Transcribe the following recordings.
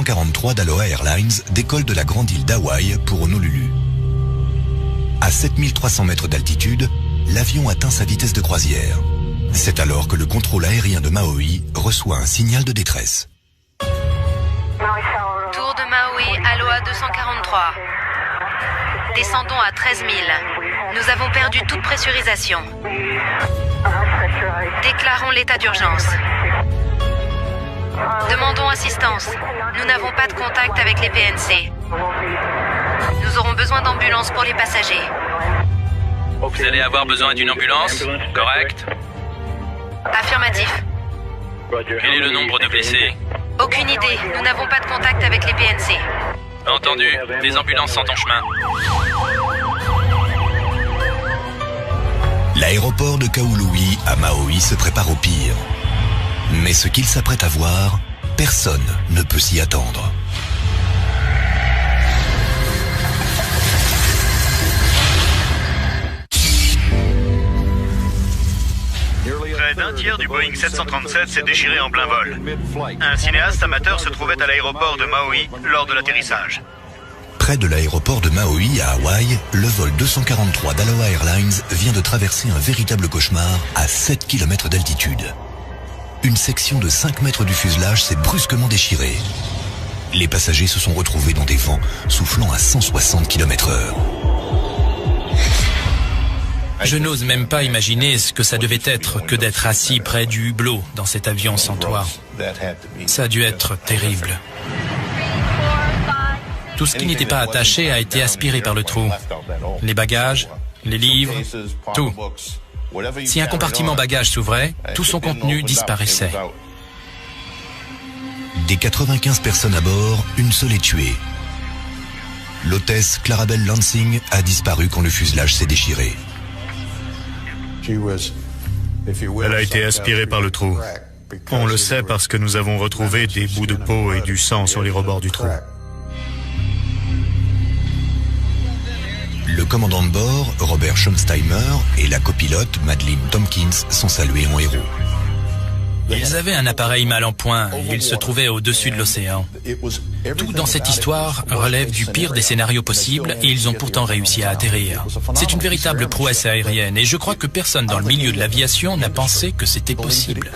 243 d'Aloha Airlines décolle de la grande île d'Hawaï pour Honolulu. À 7300 mètres d'altitude, l'avion atteint sa vitesse de croisière. C'est alors que le contrôle aérien de Maui reçoit un signal de détresse. Tour de Maui, Aloha 243. Descendons à 13 000. Nous avons perdu toute pressurisation. Déclarons l'état d'urgence. Demandons assistance. Nous n'avons pas de contact avec les PNC. Nous aurons besoin d'ambulance pour les passagers. Vous allez avoir besoin d'une ambulance, correct? Affirmatif. Quel est le nombre de blessés? Aucune idée. Nous n'avons pas de contact avec les PNC. Entendu. Les ambulances sont en chemin. L'aéroport de Kahului à Maui se prépare au pire. Mais ce qu'il s'apprête à voir, personne ne peut s'y attendre. Près d'un tiers du Boeing 737 s'est déchiré en plein vol. Un cinéaste amateur se trouvait à l'aéroport de Maui lors de l'atterrissage. Près de l'aéroport de Maui à Hawaï, le vol 243 d'Aloha Airlines vient de traverser un véritable cauchemar à 7 km d'altitude. Une section de 5 mètres du fuselage s'est brusquement déchirée. Les passagers se sont retrouvés dans des vents soufflant à 160 km/h. Je n'ose même pas imaginer ce que ça devait être que d'être assis près du hublot dans cet avion sans toit. Ça a dû être terrible. Tout ce qui n'était pas attaché a été aspiré par le trou. Les bagages, les livres, tout. Si un compartiment bagage s'ouvrait, tout son contenu disparaissait. Des 95 personnes à bord, une seule est tuée. L'hôtesse Clarabelle Lansing a disparu quand le fuselage s'est déchiré. Elle a été aspirée par le trou. On le sait parce que nous avons retrouvé des bouts de peau et du sang sur les rebords du trou. Le commandant de bord, Robert Schumsteimer, et la copilote, Madeleine Tompkins, sont salués en héros. Ils avaient un appareil mal en point et ils se trouvaient au-dessus de l'océan. Tout dans cette histoire relève du pire des scénarios possibles et ils ont pourtant réussi à atterrir. C'est une véritable prouesse aérienne et je crois que personne dans le milieu de l'aviation n'a pensé que c'était possible.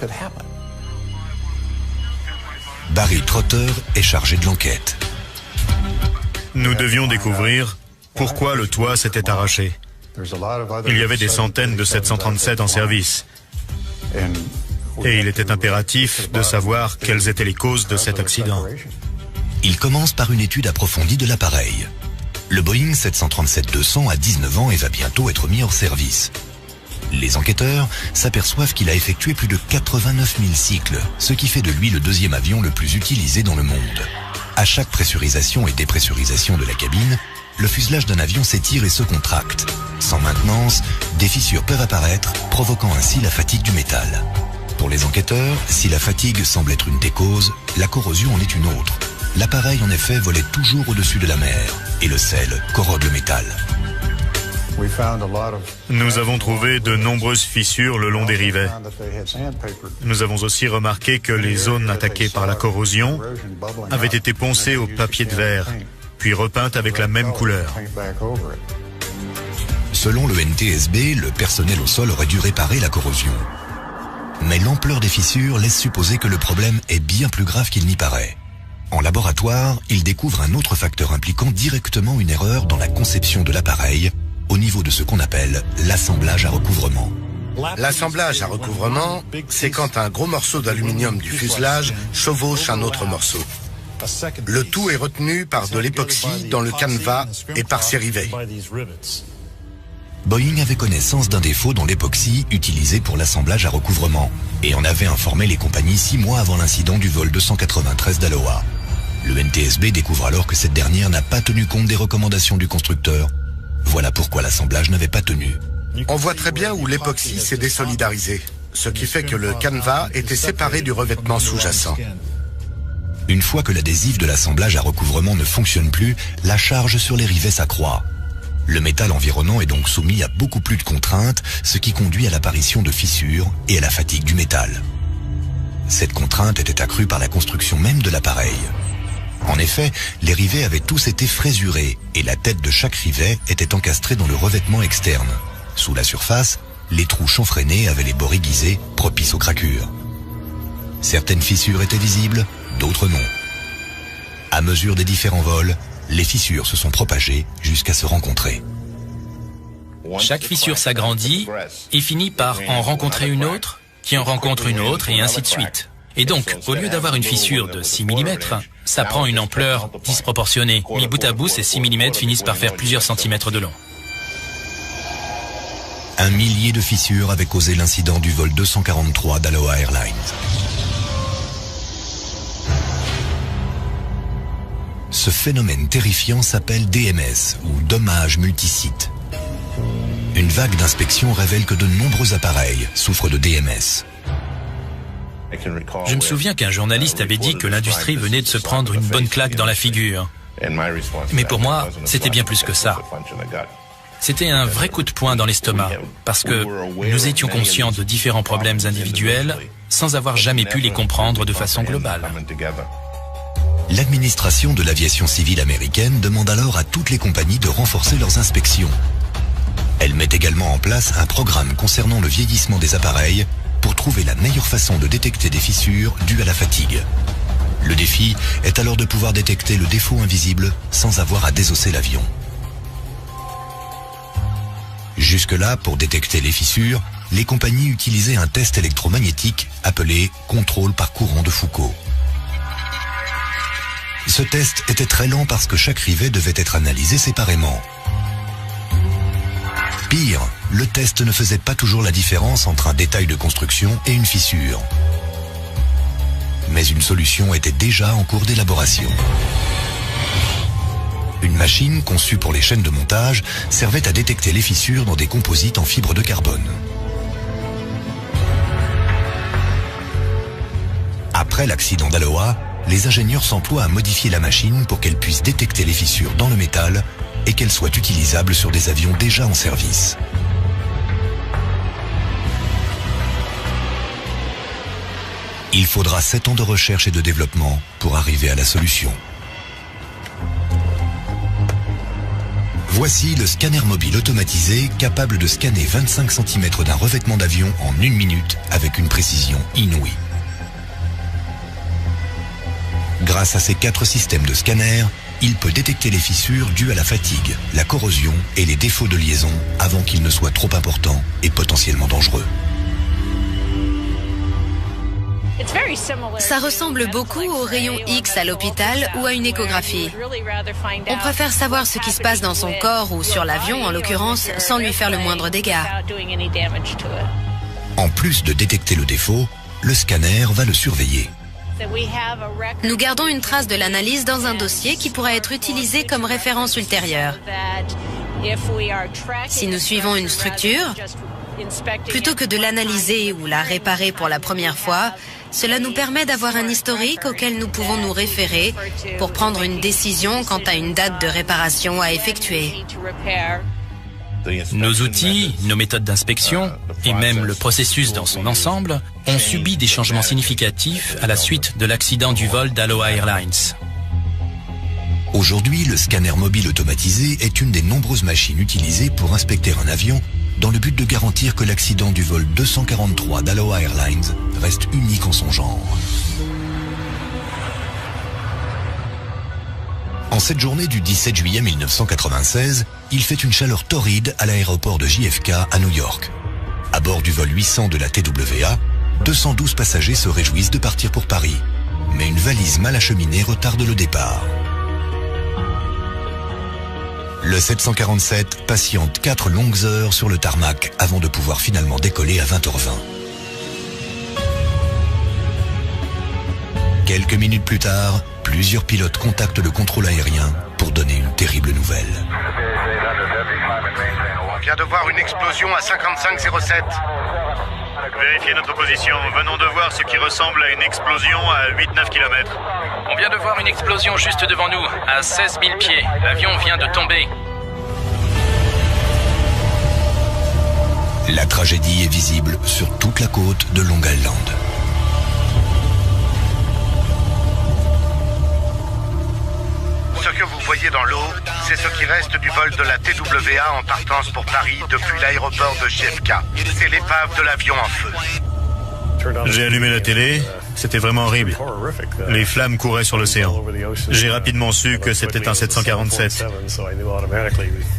Barry Trotter est chargé de l'enquête. Nous devions découvrir pourquoi le toit s'était arraché. Il y avait des centaines de 737 en service. Et il était impératif de savoir quelles étaient les causes de cet accident. Il commence par une étude approfondie de l'appareil. Le Boeing 737-200 a 19 ans et va bientôt être mis hors service. Les enquêteurs s'aperçoivent qu'il a effectué plus de 89 000 cycles, ce qui fait de lui le deuxième avion le plus utilisé dans le monde. À chaque pressurisation et dépressurisation de la cabine, le fuselage d'un avion s'étire et se contracte. Sans maintenance, des fissures peuvent apparaître, provoquant ainsi la fatigue du métal. Pour les enquêteurs, si la fatigue semble être une des causes, la corrosion en est une autre. L'appareil en effet volait toujours au-dessus de la mer, et le sel corrode le métal. Nous avons trouvé de nombreuses fissures le long des rivets. Nous avons aussi remarqué que les zones attaquées par la corrosion avaient été poncées au papier de verre, puis repeintes avec la même couleur. Selon le NTSB, le personnel au sol aurait dû réparer la corrosion. Mais l'ampleur des fissures laisse supposer que le problème est bien plus grave qu'il n'y paraît. En laboratoire, ils découvrent un autre facteur impliquant directement une erreur dans la conception de l'appareil, au niveau de ce qu'on appelle l'assemblage à recouvrement. L'assemblage à recouvrement, c'est quand un gros morceau d'aluminium du fuselage chevauche un autre morceau. Le tout est retenu par de l'époxy dans le canevas et par ses rivets. Boeing avait connaissance d'un défaut dans l'époxy utilisé pour l'assemblage à recouvrement et en avait informé les compagnies 6 mois avant l'incident du vol 293 d'Aloha. Le NTSB découvre alors que cette dernière n'a pas tenu compte des recommandations du constructeur. Voilà pourquoi l'assemblage n'avait pas tenu. On voit très bien où l'époxy s'est désolidarisé, ce qui fait que le canevas était séparé du revêtement sous-jacent. Une fois que l'adhésif de l'assemblage à recouvrement ne fonctionne plus, la charge sur les rivets s'accroît. Le métal environnant est donc soumis à beaucoup plus de contraintes, ce qui conduit à l'apparition de fissures et à la fatigue du métal. Cette contrainte était accrue par la construction même de l'appareil. En effet, les rivets avaient tous été frésurés et la tête de chaque rivet était encastrée dans le revêtement externe. Sous la surface, les trous chanfreinés avaient les bords aiguisés, propices aux craquures. Certaines fissures étaient visibles, d'autres non. À mesure des différents vols, les fissures se sont propagées jusqu'à se rencontrer. Chaque fissure s'agrandit et finit par en rencontrer une autre, qui en rencontre une autre, et ainsi de suite. Et donc, au lieu d'avoir une fissure de 6 mm, ça prend une ampleur disproportionnée. Mis bout à bout, ces 6 mm finissent par faire plusieurs centimètres de long. Un millier de fissures avaient causé l'incident du vol 243 d'Aloha Airlines. Ce phénomène terrifiant s'appelle DMS, ou dommage multisite. Une vague d'inspection révèle que de nombreux appareils souffrent de DMS. Je me souviens qu'un journaliste avait dit que l'industrie venait de se prendre une bonne claque dans la figure. Mais pour moi, c'était bien plus que ça. C'était un vrai coup de poing dans l'estomac, parce que nous étions conscients de différents problèmes individuels sans avoir jamais pu les comprendre de façon globale. L'administration de l'aviation civile américaine demande alors à toutes les compagnies de renforcer leurs inspections. Elle met également en place un programme concernant le vieillissement des appareils pour trouver la meilleure façon de détecter des fissures dues à la fatigue. Le défi est alors de pouvoir détecter le défaut invisible sans avoir à désosser l'avion. Jusque-là, pour détecter les fissures, les compagnies utilisaient un test électromagnétique appelé contrôle par courant de Foucault. Ce test était très lent parce que chaque rivet devait être analysé séparément. Pire, le test ne faisait pas toujours la différence entre un détail de construction et une fissure. Mais une solution était déjà en cours d'élaboration. Une machine conçue pour les chaînes de montage servait à détecter les fissures dans des composites en fibre de carbone. Après l'accident d'Aloha, les ingénieurs s'emploient à modifier la machine pour qu'elle puisse détecter les fissures dans le métal et qu'elle soit utilisable sur des avions déjà en service. Il faudra 7 ans de recherche et de développement pour arriver à la solution. Voici le scanner mobile automatisé capable de scanner 25 cm d'un revêtement d'avion en 1 minute avec une précision inouïe. Grâce à ces 4 systèmes de scanner, il peut détecter les fissures dues à la fatigue, la corrosion et les défauts de liaison avant qu'ils ne soient trop importants et potentiellement dangereux. Ça ressemble beaucoup au rayon X à l'hôpital ou à une échographie. On préfère savoir ce qui se passe dans son corps ou sur l'avion, en l'occurrence, sans lui faire le moindre dégât. En plus de détecter le défaut, le scanner va le surveiller. Nous gardons une trace de l'analyse dans un dossier qui pourra être utilisé comme référence ultérieure. Si nous suivons une structure, plutôt que de l'analyser ou la réparer pour la première fois, cela nous permet d'avoir un historique auquel nous pouvons nous référer pour prendre une décision quant à une date de réparation à effectuer. Nos outils, nos méthodes d'inspection et même le processus dans son ensemble ont subi des changements significatifs à la suite de l'accident du vol d'Aloha Airlines. Aujourd'hui, le scanner mobile automatisé est une des nombreuses machines utilisées pour inspecter un avion dans le but de garantir que l'accident du vol 243 d'Aloha Airlines reste unique en son genre. En cette journée du 17 juillet 1996, il fait une chaleur torride à l'aéroport de JFK à New York. À bord du vol 800 de la TWA, 212 passagers se réjouissent de partir pour Paris. Mais une valise mal acheminée retarde le départ. Le 747 patiente 4 longues heures sur le tarmac avant de pouvoir finalement décoller à 20h20. Quelques minutes plus tard, plusieurs pilotes contactent le contrôle aérien pour donner une terrible nouvelle. On vient de voir une explosion à 5507. Vérifiez notre position. Venons de voir ce qui ressemble à une explosion à 8-9 km. On vient de voir une explosion juste devant nous, à 16 000 pieds. L'avion vient de tomber. La tragédie est visible sur toute la côte de Long Island. voyez dans l'eau, c'est ce qui reste du vol de la TWA en partance pour Paris depuis l'aéroport de JFK. C'est l'épave de l'avion en feu. J'ai allumé la télé, c'était vraiment horrible. Les flammes couraient sur l'océan. J'ai rapidement su que c'était un 747.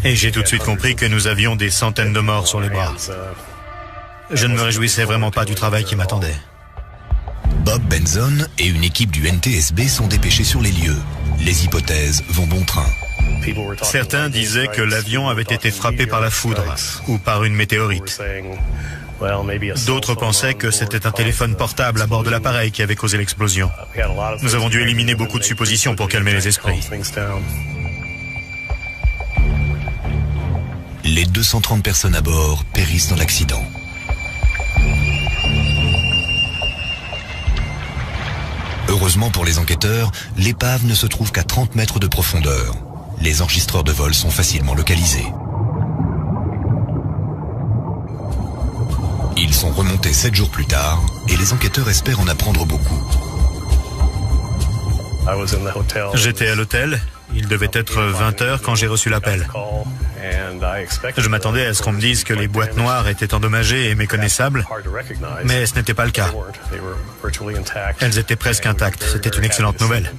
Et j'ai tout de suite compris que nous avions des centaines de morts sur les bras. Je ne me réjouissais vraiment pas du travail qui m'attendait. Bob Benson et une équipe du NTSB sont dépêchés sur les lieux. Les hypothèses vont bon train. Certains disaient que l'avion avait été frappé par la foudre ou par une météorite. D'autres pensaient que c'était un téléphone portable à bord de l'appareil qui avait causé l'explosion. Nous avons dû éliminer beaucoup de suppositions pour calmer les esprits. Les 230 personnes à bord périssent dans l'accident. Heureusement pour les enquêteurs, l'épave ne se trouve qu'à 30 mètres de profondeur. Les enregistreurs de vol sont facilement localisés. Ils sont remontés 7 jours plus tard et les enquêteurs espèrent en apprendre beaucoup. J'étais à l'hôtel, il devait être 20h quand j'ai reçu l'appel. Je m'attendais à ce qu'on me dise que les boîtes noires étaient endommagées et méconnaissables, mais ce n'était pas le cas. Elles étaient presque intactes, c'était une excellente nouvelle.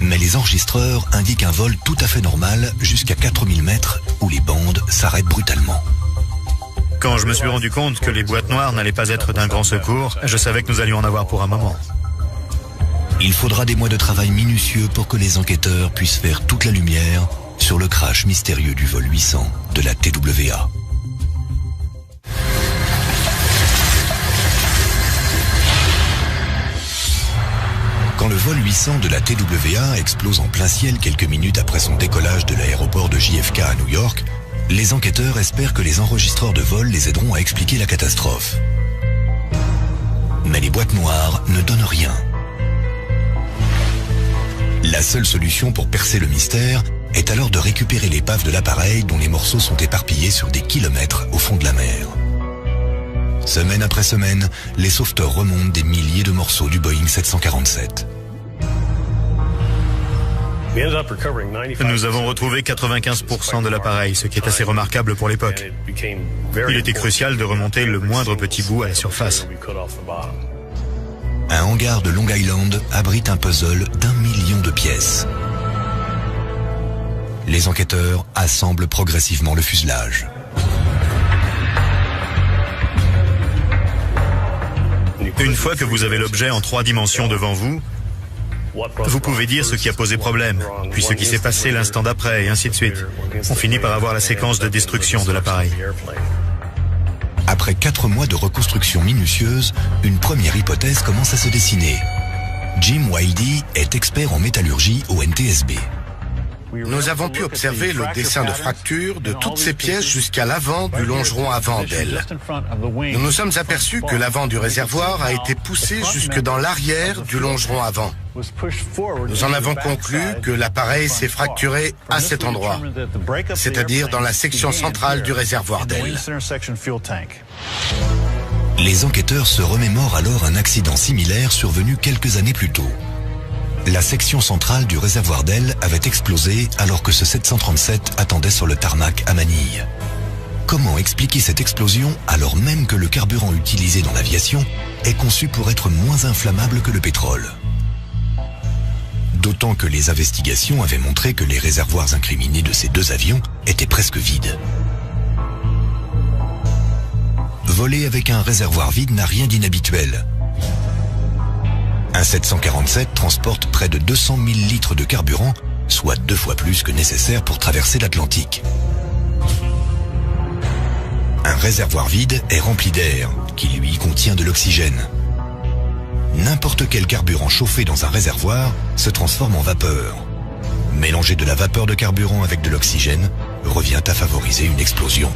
Mais les enregistreurs indiquent un vol tout à fait normal jusqu'à 4000 mètres où les bandes s'arrêtent brutalement. Quand je me suis rendu compte que les boîtes noires n'allaient pas être d'un grand secours, je savais que nous allions en avoir pour un moment. Il faudra des mois de travail minutieux pour que les enquêteurs puissent faire toute la lumière sur le crash mystérieux du vol 800 de la TWA. Quand le vol 800 de la TWA explose en plein ciel quelques minutes après son décollage de l'aéroport de JFK à New York, les enquêteurs espèrent que les enregistreurs de vol les aideront à expliquer la catastrophe. Mais les boîtes noires ne donnent rien. La seule solution pour percer le mystère est alors de récupérer l'épave de l'appareil dont les morceaux sont éparpillés sur des kilomètres au fond de la mer. Semaine après semaine, les sauveteurs remontent des milliers de morceaux du Boeing 747. Nous avons retrouvé 95% de l'appareil, ce qui est assez remarquable pour l'époque. Il était crucial de remonter le moindre petit bout à la surface. Un hangar de Long Island abrite un puzzle d'1 million de pièces. Les enquêteurs assemblent progressivement le fuselage. Une fois que vous avez l'objet en 3 dimensions devant vous, vous pouvez dire ce qui a posé problème, puis ce qui s'est passé l'instant d'après, et ainsi de suite. On finit par avoir la séquence de destruction de l'appareil. Après 4 mois de reconstruction minutieuse, une première hypothèse commence à se dessiner. Jim Wildy est expert en métallurgie au NTSB. Nous avons pu observer le dessin de fracture de toutes ces pièces jusqu'à l'avant du longeron avant d'elle. Nous nous sommes aperçus que l'avant du réservoir a été poussé jusque dans l'arrière du longeron avant. Nous en avons conclu que l'appareil s'est fracturé à cet endroit, c'est-à-dire dans la section centrale du réservoir d'aile. Les enquêteurs se remémorent alors un accident similaire survenu quelques années plus tôt. La section centrale du réservoir d'aile avait explosé alors que ce 737 attendait sur le tarmac à Manille. Comment expliquer cette explosion alors même que le carburant utilisé dans l'aviation est conçu pour être moins inflammable que le pétrole? D'autant que les investigations avaient montré que les réservoirs incriminés de ces 2 avions étaient presque vides. Voler avec un réservoir vide n'a rien d'inhabituel. Un 747 transporte près de 200 000 litres de carburant, soit 2 fois plus que nécessaire pour traverser l'Atlantique. Un réservoir vide est rempli d'air, qui lui contient de l'oxygène. N'importe quel carburant chauffé dans un réservoir se transforme en vapeur. Mélanger de la vapeur de carburant avec de l'oxygène revient à favoriser une explosion.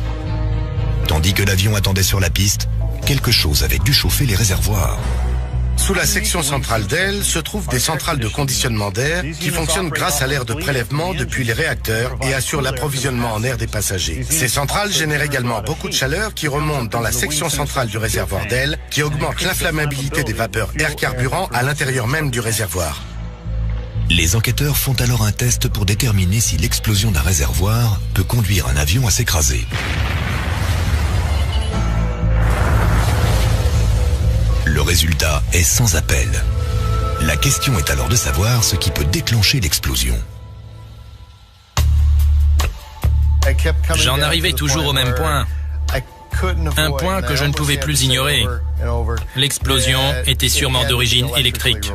Tandis que l'avion attendait sur la piste, quelque chose avait dû chauffer les réservoirs. Sous la section centrale d'aile se trouvent des centrales de conditionnement d'air qui fonctionnent grâce à l'air de prélèvement depuis les réacteurs et assurent l'approvisionnement en air des passagers. Ces centrales génèrent également beaucoup de chaleur qui remonte dans la section centrale du réservoir d'aile, qui augmente l'inflammabilité des vapeurs air-carburant à l'intérieur même du réservoir. Les enquêteurs font alors un test pour déterminer si l'explosion d'un réservoir peut conduire un avion à s'écraser. Le résultat est sans appel. La question est alors de savoir ce qui peut déclencher l'explosion. J'en arrivais toujours au même point. Un point que je ne pouvais plus ignorer. L'explosion était sûrement d'origine électrique.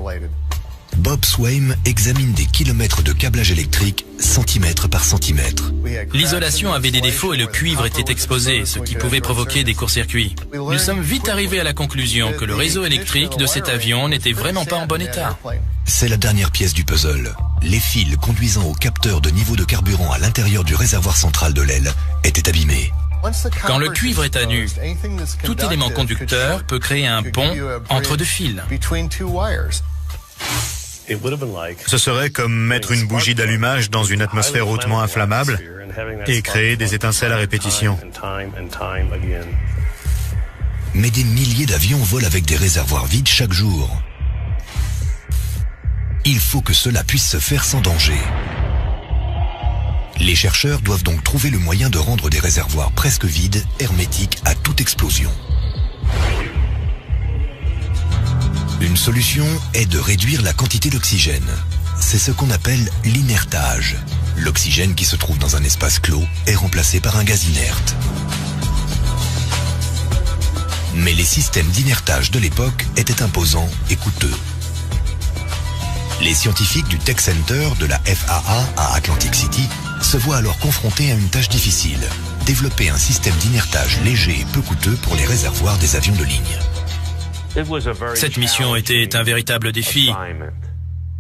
Bob Swaim examine des kilomètres de câblage électrique, centimètre par centimètre. L'isolation avait des défauts et le cuivre était exposé, ce qui pouvait provoquer des courts-circuits. Nous sommes vite arrivés à la conclusion que le réseau électrique de cet avion n'était vraiment pas en bon état. C'est la dernière pièce du puzzle. Les fils conduisant au capteur de niveau de carburant à l'intérieur du réservoir central de l'aile étaient abîmés. Quand le cuivre est à nu, tout élément conducteur peut créer un pont entre deux fils. Ce serait comme mettre une bougie d'allumage dans une atmosphère hautement inflammable et créer des étincelles à répétition. Mais des milliers d'avions volent avec des réservoirs vides chaque jour. Il faut que cela puisse se faire sans danger. Les chercheurs doivent donc trouver le moyen de rendre des réservoirs presque vides, hermétiques à toute explosion. Une solution est de réduire la quantité d'oxygène. C'est ce qu'on appelle l'inertage. L'oxygène qui se trouve dans un espace clos est remplacé par un gaz inerte. Mais les systèmes d'inertage de l'époque étaient imposants et coûteux. Les scientifiques du Tech Center de la FAA à Atlantic City se voient alors confrontés à une tâche difficile. Développer un système d'inertage léger et peu coûteux pour les réservoirs des avions de ligne. Cette mission était un véritable défi.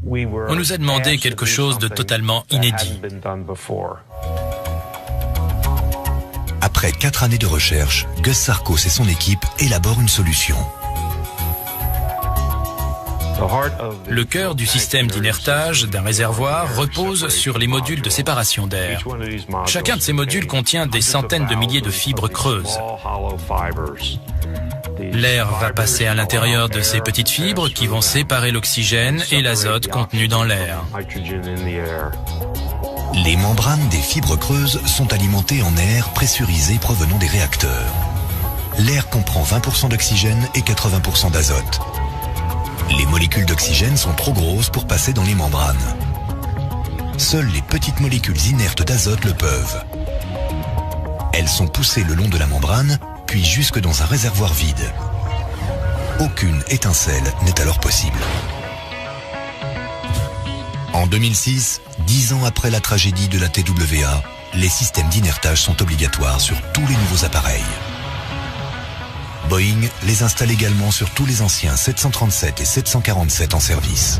On nous a demandé quelque chose de totalement inédit. Après 4 années de recherche, Gus Sarkos et son équipe élaborent une solution. Le cœur du système d'inertage d'un réservoir repose sur les modules de séparation d'air. Chacun de ces modules contient des centaines de milliers de fibres creuses. L'air va passer à l'intérieur de ces petites fibres qui vont séparer l'oxygène et l'azote contenu dans l'air. Les membranes des fibres creuses sont alimentées en air pressurisé provenant des réacteurs. L'air comprend 20% d'oxygène et 80% d'azote. Les molécules d'oxygène sont trop grosses pour passer dans les membranes. Seules les petites molécules inertes d'azote le peuvent. Elles sont poussées le long de la membrane, puis jusque dans un réservoir vide. Aucune étincelle n'est alors possible. En 2006, 10 ans après la tragédie de la TWA, les systèmes d'inertage sont obligatoires sur tous les nouveaux appareils. Boeing les installe également sur tous les anciens 737 et 747 en service.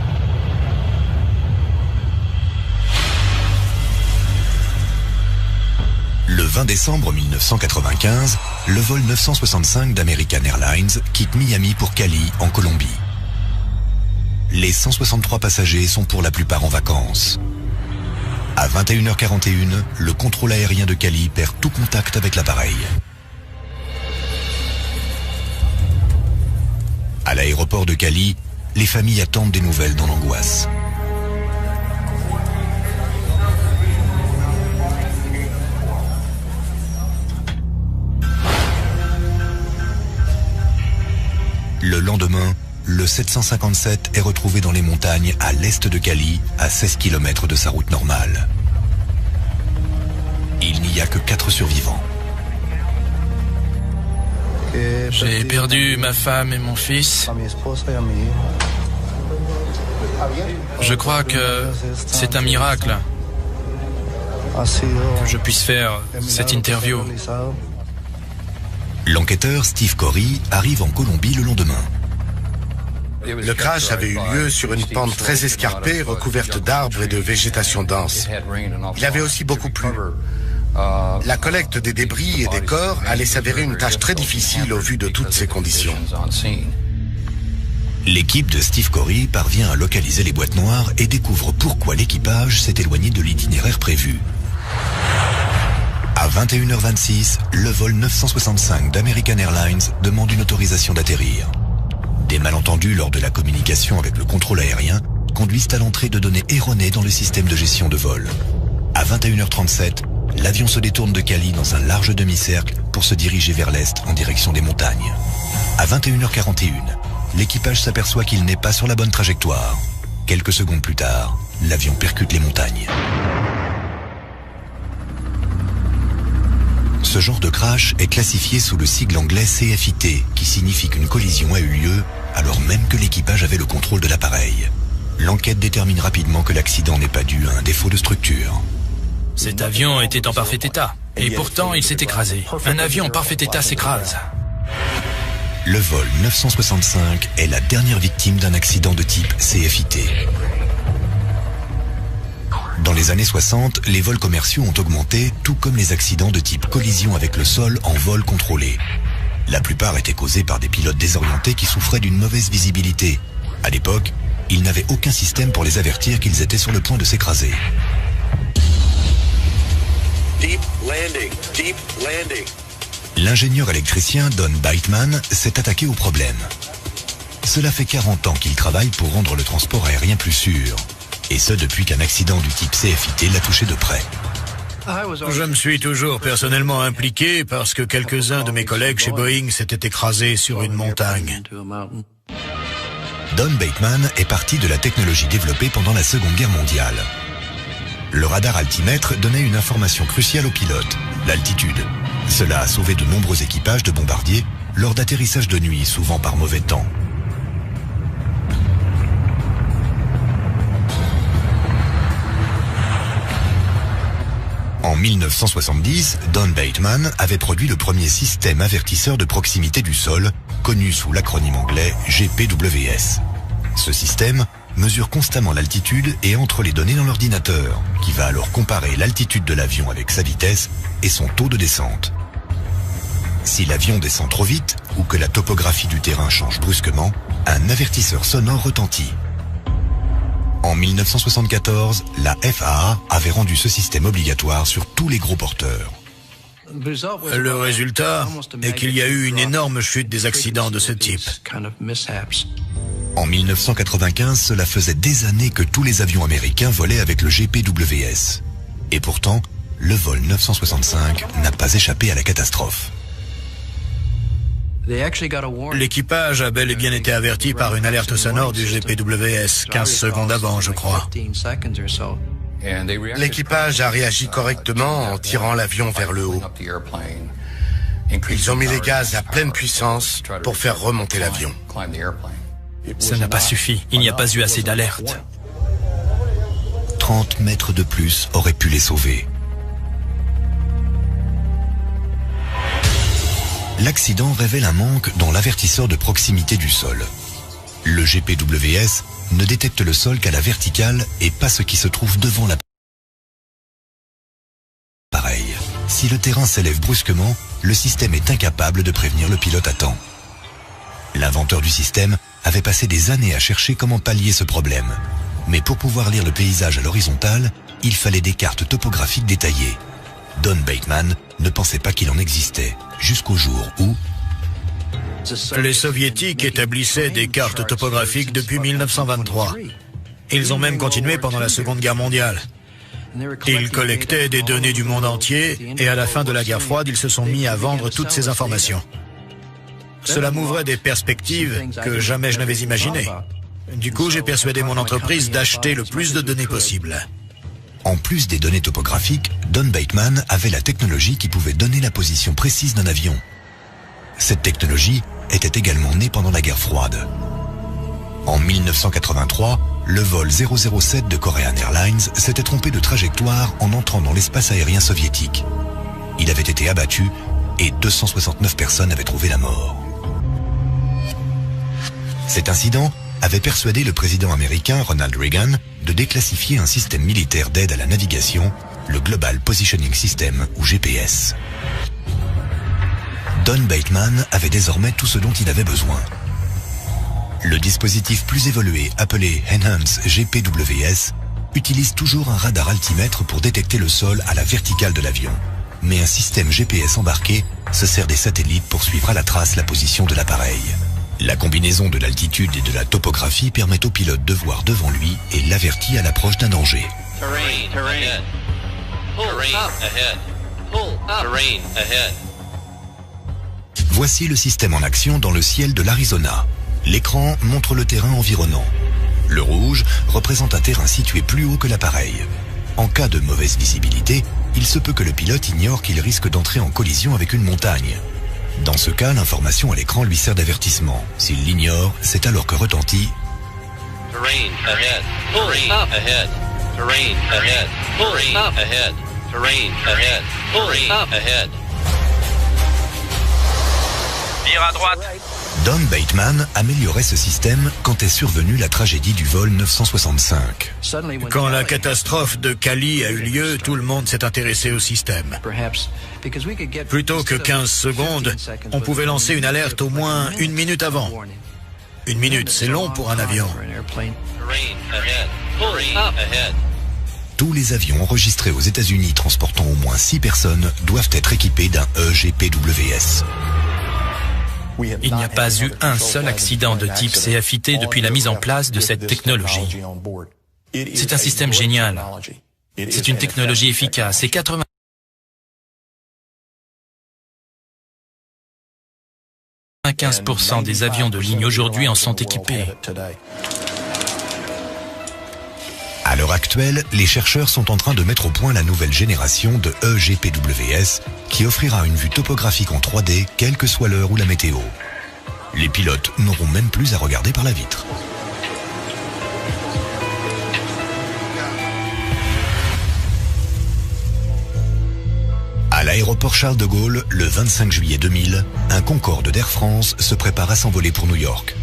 Le 20 décembre 1995, le vol 965 d'American Airlines quitte Miami pour Cali, en Colombie. Les 163 passagers sont pour la plupart en vacances. À 21h41, le contrôle aérien de Cali perd tout contact avec l'appareil. À l'aéroport de Cali, les familles attendent des nouvelles dans l'angoisse. Le lendemain, le 757 est retrouvé dans les montagnes à l'est de Cali, à 16 km de sa route normale. Il n'y a que 4 survivants. J'ai perdu ma femme et mon fils. Je crois que c'est un miracle que je puisse faire cette interview. L'enquêteur Steve Corey arrive en Colombie le lendemain. Le crash avait eu lieu sur une pente très escarpée, recouverte d'arbres et de végétation dense. Il avait aussi beaucoup plu. La collecte des débris et des corps allait s'avérer une tâche très difficile au vu de toutes ces conditions. L'équipe de Steve Corey parvient à localiser les boîtes noires et découvre pourquoi l'équipage s'est éloigné de l'itinéraire prévu. À 21h26, le vol 965 d'American Airlines demande une autorisation d'atterrir. Des malentendus lors de la communication avec le contrôle aérien conduisent à l'entrée de données erronées dans le système de gestion de vol. À 21h37, l'avion se détourne de Cali dans un large demi-cercle pour se diriger vers l'est en direction des montagnes. À 21h41, l'équipage s'aperçoit qu'il n'est pas sur la bonne trajectoire. Quelques secondes plus tard, l'avion percute les montagnes. Ce genre de crash est classifié sous le sigle anglais CFIT, qui signifie qu'une collision a eu lieu alors même que l'équipage avait le contrôle de l'appareil. L'enquête détermine rapidement que l'accident n'est pas dû à un défaut de structure. Cet avion était en parfait état, et pourtant il s'est écrasé. Un avion en parfait état s'écrase. Le vol 965 est la dernière victime d'un accident de type CFIT. Dans les années 60, les vols commerciaux ont augmenté, tout comme les accidents de type collision avec le sol en vol contrôlé. La plupart étaient causés par des pilotes désorientés qui souffraient d'une mauvaise visibilité. À l'époque, ils n'avaient aucun système pour les avertir qu'ils étaient sur le point de s'écraser. L'ingénieur électricien Don Bateman s'est attaqué au problème. Cela fait 40 ans qu'il travaille pour rendre le transport aérien plus sûr. Et ce depuis qu'un accident du type CFIT l'a touché de près. Je me suis toujours personnellement impliqué parce que quelques-uns de mes collègues chez Boeing s'étaient écrasés sur une montagne. Don Bateman est parti de la technologie développée pendant la Seconde Guerre mondiale. Le radar altimètre donnait une information cruciale aux pilotes, l'altitude. Cela a sauvé de nombreux équipages de bombardiers lors d'atterrissages de nuit, souvent par mauvais temps. En 1970, Don Bateman avait produit le premier système avertisseur de proximité du sol, connu sous l'acronyme anglais GPWS. Ce système mesure constamment l'altitude et entre les données dans l'ordinateur, qui va alors comparer l'altitude de l'avion avec sa vitesse et son taux de descente. Si l'avion descend trop vite ou que la topographie du terrain change brusquement, un avertisseur sonore retentit. En 1974, la FAA avait rendu ce système obligatoire sur tous les gros porteurs. Le résultat est qu'il y a eu une énorme chute des accidents de ce type. En 1995, cela faisait des années que tous les avions américains volaient avec le GPWS. Et pourtant, le vol 965 n'a pas échappé à la catastrophe. L'équipage a bel et bien été averti par une alerte sonore du GPWS, 15 secondes avant, je crois. L'équipage a réagi correctement en tirant l'avion vers le haut. Ils ont mis les gaz à pleine puissance pour faire remonter l'avion. Ça n'a pas suffi, il n'y a pas eu assez d'alerte. 30 mètres de plus auraient pu les sauver. L'accident révèle un manque dans l'avertisseur de proximité du sol. Le GPWS ne détecte le sol qu'à la verticale et pas ce qui se trouve devant l'appareil. Si le terrain s'élève brusquement, le système est incapable de prévenir le pilote à temps. L'inventeur du système avait passé des années à chercher comment pallier ce problème. Mais pour pouvoir lire le paysage à l'horizontale, il fallait des cartes topographiques détaillées. Don Bateman ne pensait pas qu'il en existait, jusqu'au jour où... Les soviétiques établissaient des cartes topographiques depuis 1923. Ils ont même continué pendant la Seconde Guerre mondiale. Ils collectaient des données du monde entier et à la fin de la guerre froide, ils se sont mis à vendre toutes ces informations. Cela m'ouvrait des perspectives que jamais je n'avais imaginées. Du coup, j'ai persuadé mon entreprise d'acheter le plus de données possible. En plus des données topographiques, Don Bateman avait la technologie qui pouvait donner la position précise d'un avion. Cette technologie était également née pendant la guerre froide. En 1983, le vol 007 de Korean Airlines s'était trompé de trajectoire en entrant dans l'espace aérien soviétique. Il avait été abattu et 269 personnes avaient trouvé la mort. Cet incident avait persuadé le président américain Ronald Reagan de déclassifier un système militaire d'aide à la navigation, le Global Positioning System ou GPS. Don Bateman avait désormais tout ce dont il avait besoin. Le dispositif plus évolué appelé Enhanced GPWS utilise toujours un radar altimètre pour détecter le sol à la verticale de l'avion. Mais un système GPS embarqué se sert des satellites pour suivre à la trace la position de l'appareil. La combinaison de l'altitude et de la topographie permet au pilote de voir devant lui et l'avertit à l'approche d'un danger. Voici le système en action dans le ciel de l'Arizona. L'écran montre le terrain environnant. Le rouge représente un terrain situé plus haut que l'appareil. En cas de mauvaise visibilité, il se peut que le pilote ignore qu'il risque d'entrer en collision avec une montagne. Dans ce cas, l'information à l'écran lui sert d'avertissement. S'il l'ignore, c'est alors que retentit Terrain ahead. Terrain ahead. Terrain ahead. Terrain ahead. Terrain ahead. Terrain ahead. Vire à droite. Don Bateman améliorait ce système quand est survenue la tragédie du vol 965. Quand la catastrophe de Cali a eu lieu, tout le monde s'est intéressé au système. Plutôt que 15 secondes, on pouvait lancer une alerte au moins 1 minute avant. 1 minute, c'est long pour un avion. Terrain ahead. Terrain ahead. Tous les avions enregistrés aux États-Unis transportant au moins 6 personnes doivent être équipés d'un EGPWS. Il n'y a pas eu un seul accident de type CFIT depuis la mise en place de cette technologie. C'est un système génial. C'est une technologie efficace et 95% des avions de ligne aujourd'hui en sont équipés. À l'heure actuelle, les chercheurs sont en train de mettre au point la nouvelle génération de EGPWS qui offrira une vue topographique en 3D quelle que soit l'heure ou la météo. Les pilotes n'auront même plus à regarder par la vitre. À l'aéroport Charles de Gaulle, le 25 juillet 2000, un Concorde d'Air France se prépare à s'envoler pour New York.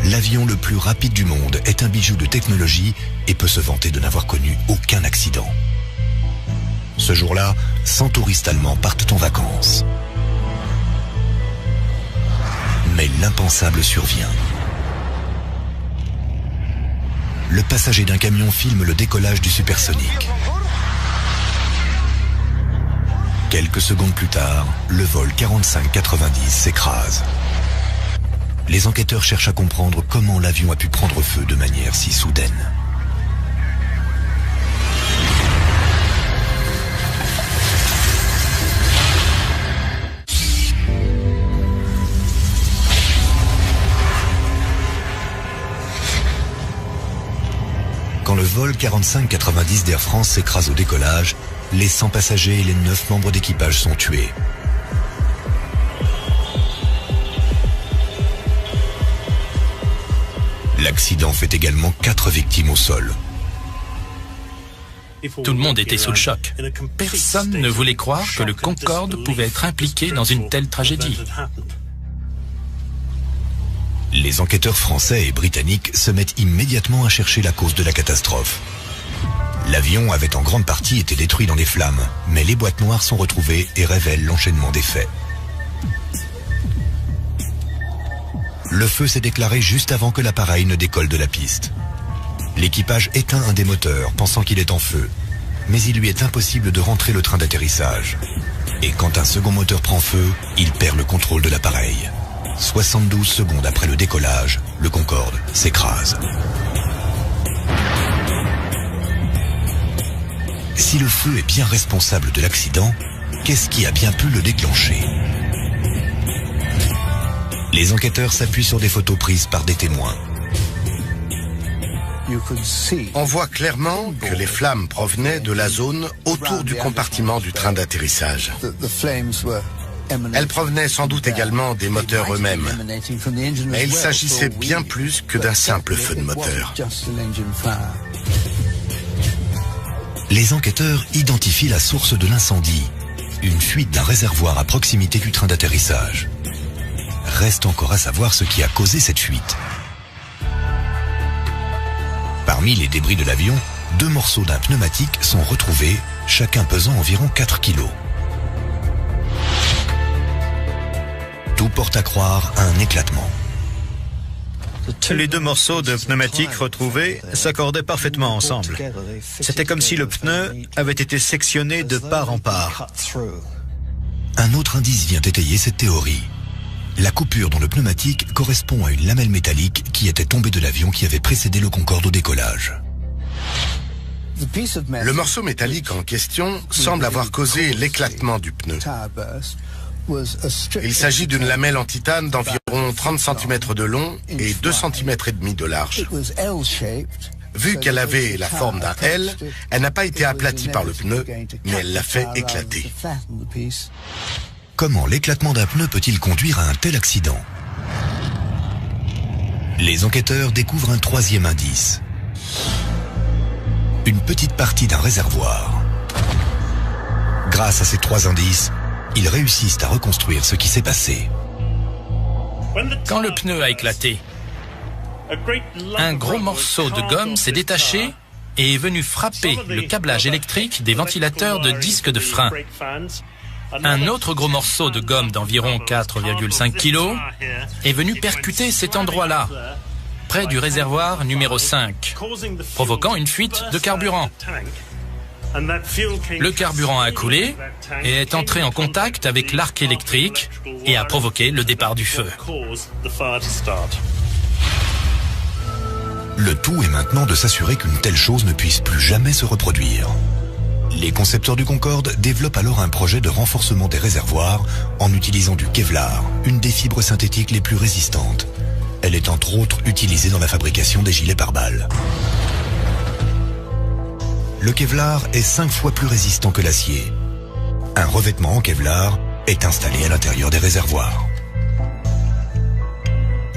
L'avion le plus rapide du monde est un bijou de technologie et peut se vanter de n'avoir connu aucun accident. Ce jour-là, 100 touristes allemands partent en vacances. Mais l'impensable survient. Le passager d'un camion filme le décollage du supersonique. Quelques secondes plus tard, le vol 4590 s'écrase. Les enquêteurs cherchent à comprendre comment l'avion a pu prendre feu de manière si soudaine. Quand le vol 4590 d'Air France s'écrase au décollage, les 100 passagers et les 9 membres d'équipage sont tués. L'accident fait également 4 victimes au sol. Tout le monde était sous le choc. Personne ne voulait croire que le Concorde pouvait être impliqué dans une telle tragédie. Les enquêteurs français et britanniques se mettent immédiatement à chercher la cause de la catastrophe. L'avion avait en grande partie été détruit dans les flammes, mais les boîtes noires sont retrouvées et révèlent l'enchaînement des faits. Le feu s'est déclaré juste avant que l'appareil ne décolle de la piste. L'équipage éteint un des moteurs, pensant qu'il est en feu. Mais il lui est impossible de rentrer le train d'atterrissage. Et quand un second moteur prend feu, il perd le contrôle de l'appareil. 72 secondes après le décollage, le Concorde s'écrase. Si le feu est bien responsable de l'accident, qu'est-ce qui a bien pu le déclencher ? Les enquêteurs s'appuient sur des photos prises par des témoins. On voit clairement que les flammes provenaient de la zone autour du compartiment du train d'atterrissage. Elles provenaient sans doute également des moteurs eux-mêmes. Mais il s'agissait bien plus que d'un simple feu de moteur. Les enquêteurs identifient la source de l'incendie, une fuite d'un réservoir à proximité du train d'atterrissage. Reste encore à savoir ce qui a causé cette fuite. Parmi les débris de l'avion, 2 morceaux d'un pneumatique sont retrouvés, chacun pesant environ 4 kilos. Tout porte à croire à un éclatement. Les 2 morceaux de pneumatique retrouvés s'accordaient parfaitement ensemble. C'était comme si le pneu avait été sectionné de part en part. Un autre indice vient étayer cette théorie. La coupure dans le pneumatique correspond à une lamelle métallique qui était tombée de l'avion qui avait précédé le Concorde au décollage. Le morceau métallique en question semble avoir causé l'éclatement du pneu. Il s'agit d'une lamelle en titane d'environ 30 cm de long et 2,5 cm de large. Vu qu'elle avait la forme d'un L, elle n'a pas été aplatie par le pneu, mais elle l'a fait éclater. Comment l'éclatement d'un pneu peut-il conduire à un tel accident? Les enquêteurs découvrent un troisième indice. Une petite partie d'un réservoir. Grâce à ces trois indices, ils réussissent à reconstruire ce qui s'est passé. Quand le pneu a éclaté, un gros morceau de gomme s'est détaché et est venu frapper le câblage électrique des ventilateurs de disques de frein. Un autre gros morceau de gomme d'environ 4,5 kg est venu percuter cet endroit-là, près du réservoir numéro 5, provoquant une fuite de carburant. Le carburant a coulé et est entré en contact avec l'arc électrique et a provoqué le départ du feu. Le tout est maintenant de s'assurer qu'une telle chose ne puisse plus jamais se reproduire. Les concepteurs du Concorde développent alors un projet de renforcement des réservoirs en utilisant du Kevlar, une des fibres synthétiques les plus résistantes. Elle est entre autres utilisée dans la fabrication des gilets pare-balles. Le Kevlar est 5 fois plus résistant que l'acier. Un revêtement en Kevlar est installé à l'intérieur des réservoirs.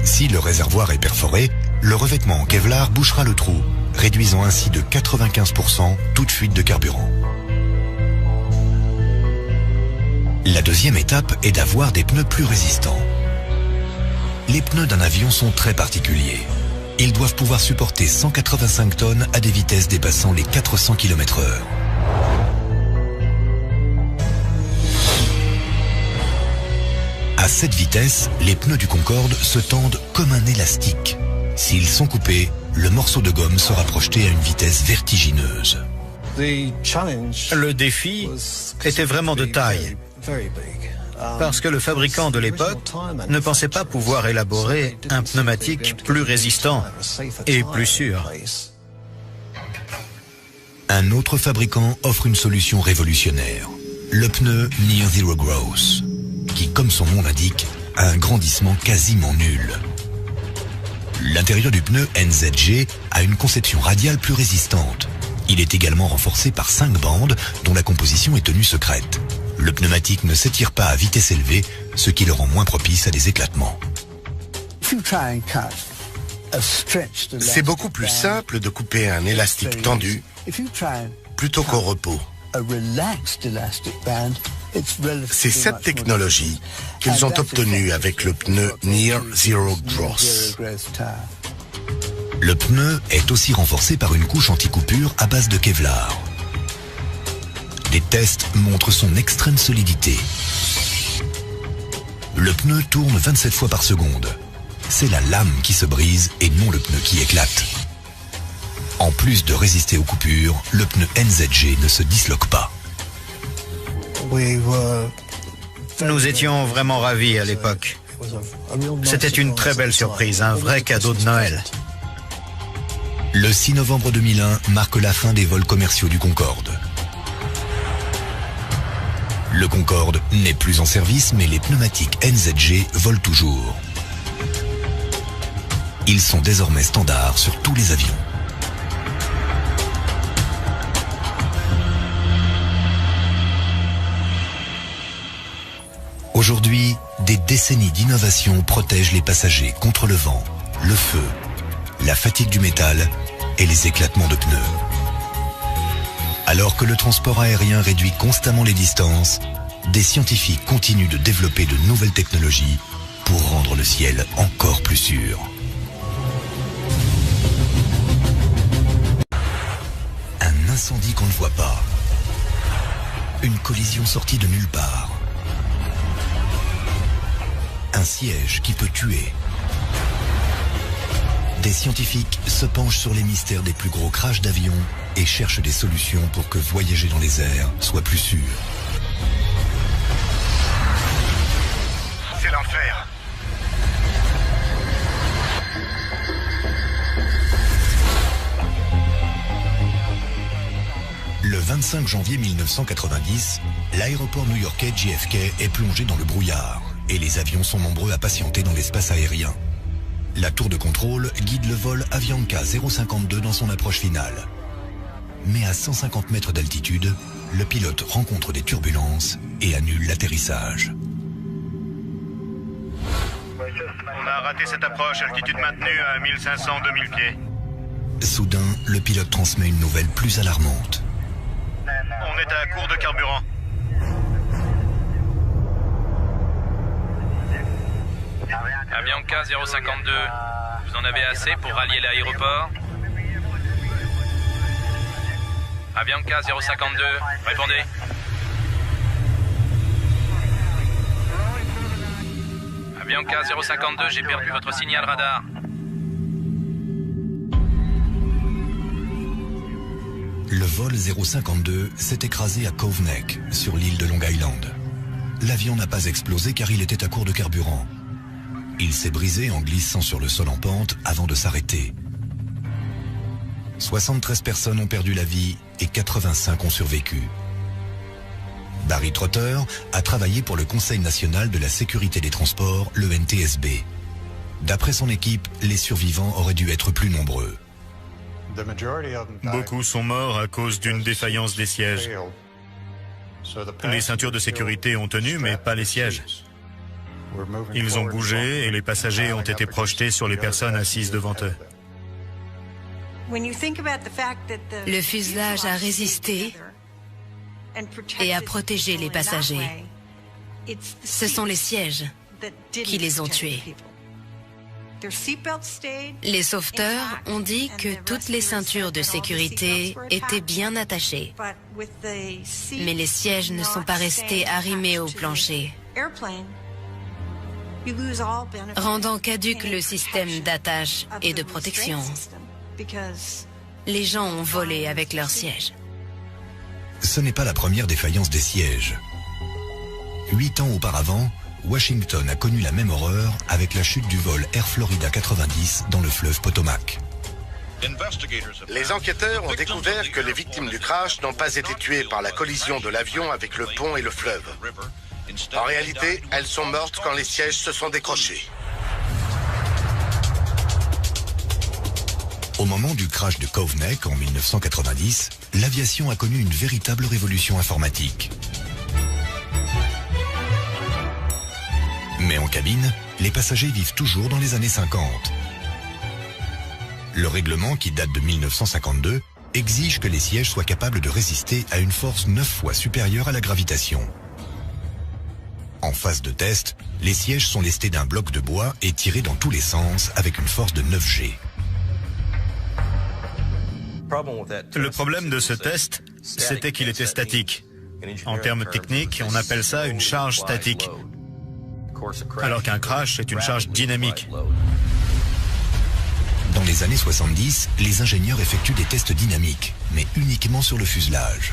Si le réservoir est perforé, le revêtement en Kevlar bouchera le trou, réduisant ainsi de 95% toute fuite de carburant. La deuxième étape est d'avoir des pneus plus résistants. Les pneus d'un avion sont très particuliers. Ils doivent pouvoir supporter 185 tonnes à des vitesses dépassant les 400 km/h. À cette vitesse, les pneus du Concorde se tendent comme un élastique. S'ils sont coupés, le morceau de gomme sera projeté à une vitesse vertigineuse. Le défi était vraiment de taille, parce que le fabricant de l'époque ne pensait pas pouvoir élaborer un pneumatique plus résistant et plus sûr. Un autre fabricant offre une solution révolutionnaire, le pneu Near Zero Growth, qui, comme son nom l'indique, a un grandissement quasiment nul. L'intérieur du pneu NZG a une conception radiale plus résistante. Il est également renforcé par 5 bandes dont la composition est tenue secrète. Le pneumatique ne s'étire pas à vitesse élevée, ce qui le rend moins propice à des éclatements. C'est beaucoup plus simple de couper un élastique tendu plutôt qu'au repos. C'est cette technologie qu'ils ont obtenue avec le pneu Near Zero Growth. Le pneu est aussi renforcé par une couche anti-coupure à base de Kevlar. Les tests montrent son extrême solidité. Le pneu tourne 27 fois par seconde. C'est la lame qui se brise et non le pneu qui éclate. En plus de résister aux coupures, le pneu NZG ne se disloque pas. Nous étions vraiment ravis à l'époque. C'était une très belle surprise, un vrai cadeau de Noël. Le 6 novembre 2001 marque la fin des vols commerciaux du Concorde. Le Concorde n'est plus en service, mais les pneumatiques NZG volent toujours. Ils sont désormais standards sur tous les avions. Aujourd'hui, des décennies d'innovation protègent les passagers contre le vent, le feu, la fatigue du métal et les éclatements de pneus. Alors que le transport aérien réduit constamment les distances, des scientifiques continuent de développer de nouvelles technologies pour rendre le ciel encore plus sûr. Un incendie qu'on ne voit pas. Une collision sortie de nulle part. Un siège qui peut tuer. Des scientifiques se penchent sur les mystères des plus gros crashs d'avions et cherchent des solutions pour que voyager dans les airs soit plus sûr. C'est l'enfer. 25 janvier 1990, l'aéroport new-yorkais JFK est plongé dans le brouillard et les avions sont nombreux à patienter dans l'espace aérien. La tour de contrôle guide le vol Avianca 052 dans son approche finale. Mais à 150 mètres d'altitude, le pilote rencontre des turbulences et annule l'atterrissage. On a raté cette approche, altitude maintenue à 1500-2000 pieds. Soudain, le pilote transmet une nouvelle plus alarmante. On est à court de carburant. Avianca 052, vous en avez assez pour rallier l'aéroport? Avianca 052, répondez. Avianca 052, j'ai perdu votre signal radar. Le vol 052 s'est écrasé à Cove Neck, sur l'île de Long Island. L'avion n'a pas explosé car il était à court de carburant. Il s'est brisé en glissant sur le sol en pente avant de s'arrêter. 73 personnes ont perdu la vie et 85 ont survécu. Barry Trotter a travaillé pour le Conseil national de la sécurité des transports, le NTSB. D'après son équipe, les survivants auraient dû être plus nombreux. Beaucoup sont morts à cause d'une défaillance des sièges. Les ceintures de sécurité ont tenu, mais pas les sièges. Ils ont bougé et les passagers ont été projetés sur les personnes assises devant eux. Le fuselage a résisté et a protégé les passagers. Ce sont les sièges qui les ont tués. Les sauveteurs ont dit que toutes les ceintures de sécurité étaient bien attachées, mais les sièges ne sont pas restés arrimés au plancher, rendant caduc le système d'attache et de protection. Les gens ont volé avec leurs sièges. Ce n'est pas la première défaillance des sièges. 8 ans auparavant, Washington a connu la même horreur avec la chute du vol Air Florida 90 dans le fleuve Potomac. Les enquêteurs ont découvert que les victimes du crash n'ont pas été tuées par la collision de l'avion avec le pont et le fleuve. En réalité, elles sont mortes quand les sièges se sont décrochés. Au moment du crash de Cove Neck en 1990, l'aviation a connu une véritable révolution informatique. Mais en cabine, les passagers vivent toujours dans les années 50. Le règlement, qui date de 1952, exige que les sièges soient capables de résister à une force 9 fois supérieure à la gravitation. En phase de test, les sièges sont lestés d'un bloc de bois et tirés dans tous les sens avec une force de 9 G. Le problème de ce test, c'était qu'il était statique. En termes techniques, on appelle ça une charge statique, alors qu'un crash est une charge dynamique. Dans les années 70, les ingénieurs effectuent des tests dynamiques, mais uniquement sur le fuselage.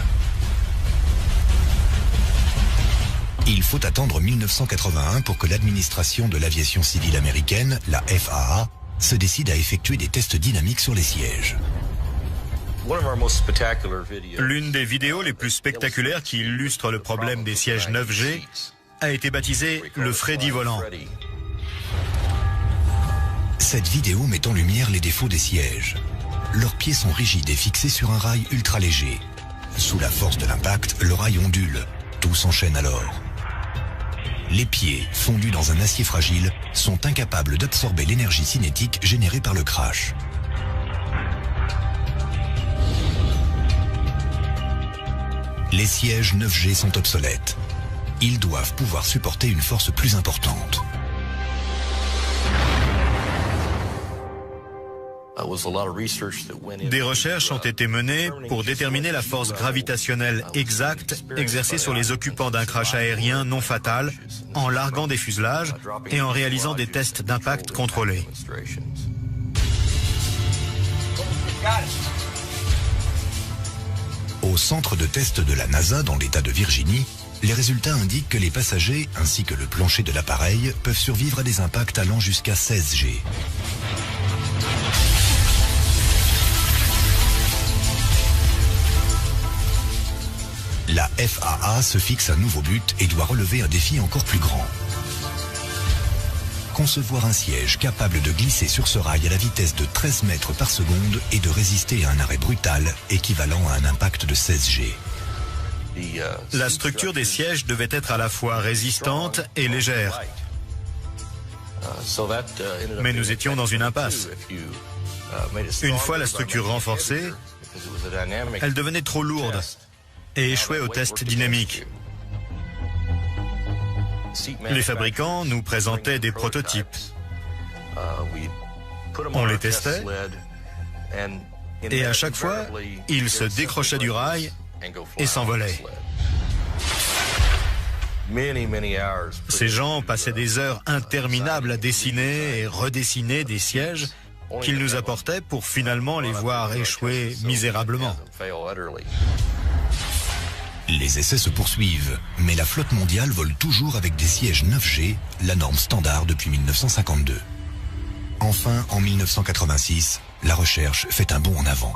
Il faut attendre 1981 pour que l'administration de l'aviation civile américaine, la FAA, se décide à effectuer des tests dynamiques sur les sièges. L'une des vidéos les plus spectaculaires qui illustre le problème des sièges 9G a été baptisée le Freddy volant. Cette vidéo met en lumière les défauts des sièges. Leurs pieds sont rigides et fixés sur un rail ultra léger. Sous la force de l'impact, le rail ondule. Tout s'enchaîne alors. Les pieds, fondus dans un acier fragile, sont incapables d'absorber l'énergie cinétique générée par le crash. Les sièges 9G sont obsolètes. Ils doivent pouvoir supporter une force plus importante. Des recherches ont été menées pour déterminer la force gravitationnelle exacte exercée sur les occupants d'un crash aérien non fatal en larguant des fuselages et en réalisant des tests d'impact contrôlés. Au centre de test de la NASA dans l'État de Virginie, les résultats indiquent que les passagers ainsi que le plancher de l'appareil peuvent survivre à des impacts allant jusqu'à 16 G. la FAA se fixe un nouveau but et doit relever un défi encore plus grand. Concevoir un siège capable de glisser sur ce rail à la vitesse de 13 mètres par seconde et de résister à un arrêt brutal équivalent à un impact de 16 G. La structure des sièges devait être à la fois résistante et légère. Mais nous étions dans une impasse. Une fois la structure renforcée, elle devenait trop lourde et échouait au test dynamique. Les fabricants nous présentaient des prototypes. On les testait et à chaque fois, ils se décrochaient du rail et s'envolaient. Ces gens passaient des heures interminables à dessiner et redessiner des sièges qu'ils nous apportaient pour finalement les voir échouer misérablement. Les essais se poursuivent, mais la flotte mondiale vole toujours avec des sièges 9G, la norme standard depuis 1952. Enfin, en 1986, la recherche fait un bond en avant.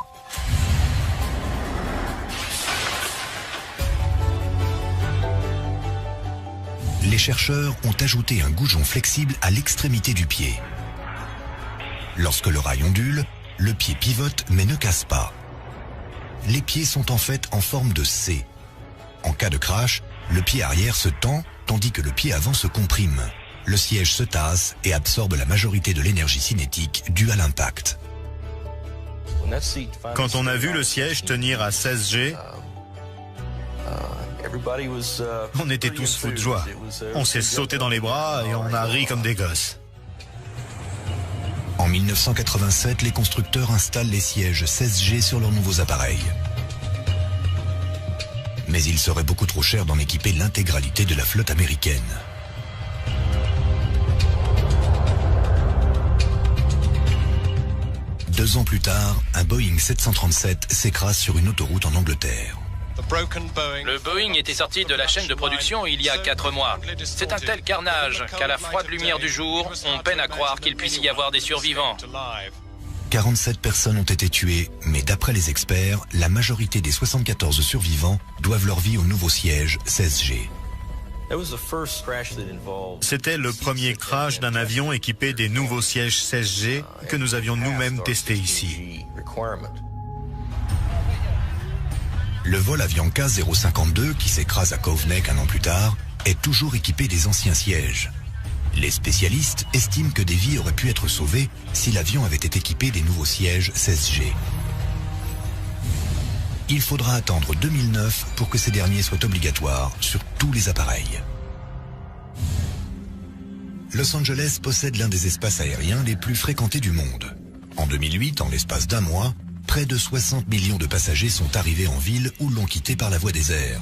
Les chercheurs ont ajouté un goujon flexible à l'extrémité du pied. Lorsque le rail ondule, le pied pivote mais ne casse pas. Les pieds sont en fait en forme de C. En cas de crash, le pied arrière se tend tandis que le pied avant se comprime. Le siège se tasse et absorbe la majorité de l'énergie cinétique due à l'impact. Quand on a vu le siège tenir à 16 G, on était tous fous de joie. On s'est sauté dans les bras et on a ri comme des gosses. En 1987, les constructeurs installent les sièges 16G sur leurs nouveaux appareils. Mais il serait beaucoup trop cher d'en équiper l'intégralité de la flotte américaine. Deux ans plus tard, un Boeing 737 s'écrase sur une autoroute en Angleterre. Le Boeing était sorti de la chaîne de production il y a 4 mois. C'est un tel carnage qu'à la froide lumière du jour, on peine à croire qu'il puisse y avoir des survivants. 47 personnes ont été tuées, mais d'après les experts, la majorité des 74 survivants doivent leur vie au nouveau siège 16G. C'était le premier crash d'un avion équipé des nouveaux sièges 16G que nous avions nous-mêmes testés ici. Le vol Avianca 052, qui s'écrase à Cove Neck un an plus tard, est toujours équipé des anciens sièges. Les spécialistes estiment que des vies auraient pu être sauvées si l'avion avait été équipé des nouveaux sièges 16G. Il faudra attendre 2009 pour que ces derniers soient obligatoires sur tous les appareils. Los Angeles possède l'un des espaces aériens les plus fréquentés du monde. En 2008, en l'espace d'un mois, près de 60 millions de passagers sont arrivés en ville ou l'ont quitté par la voie des airs.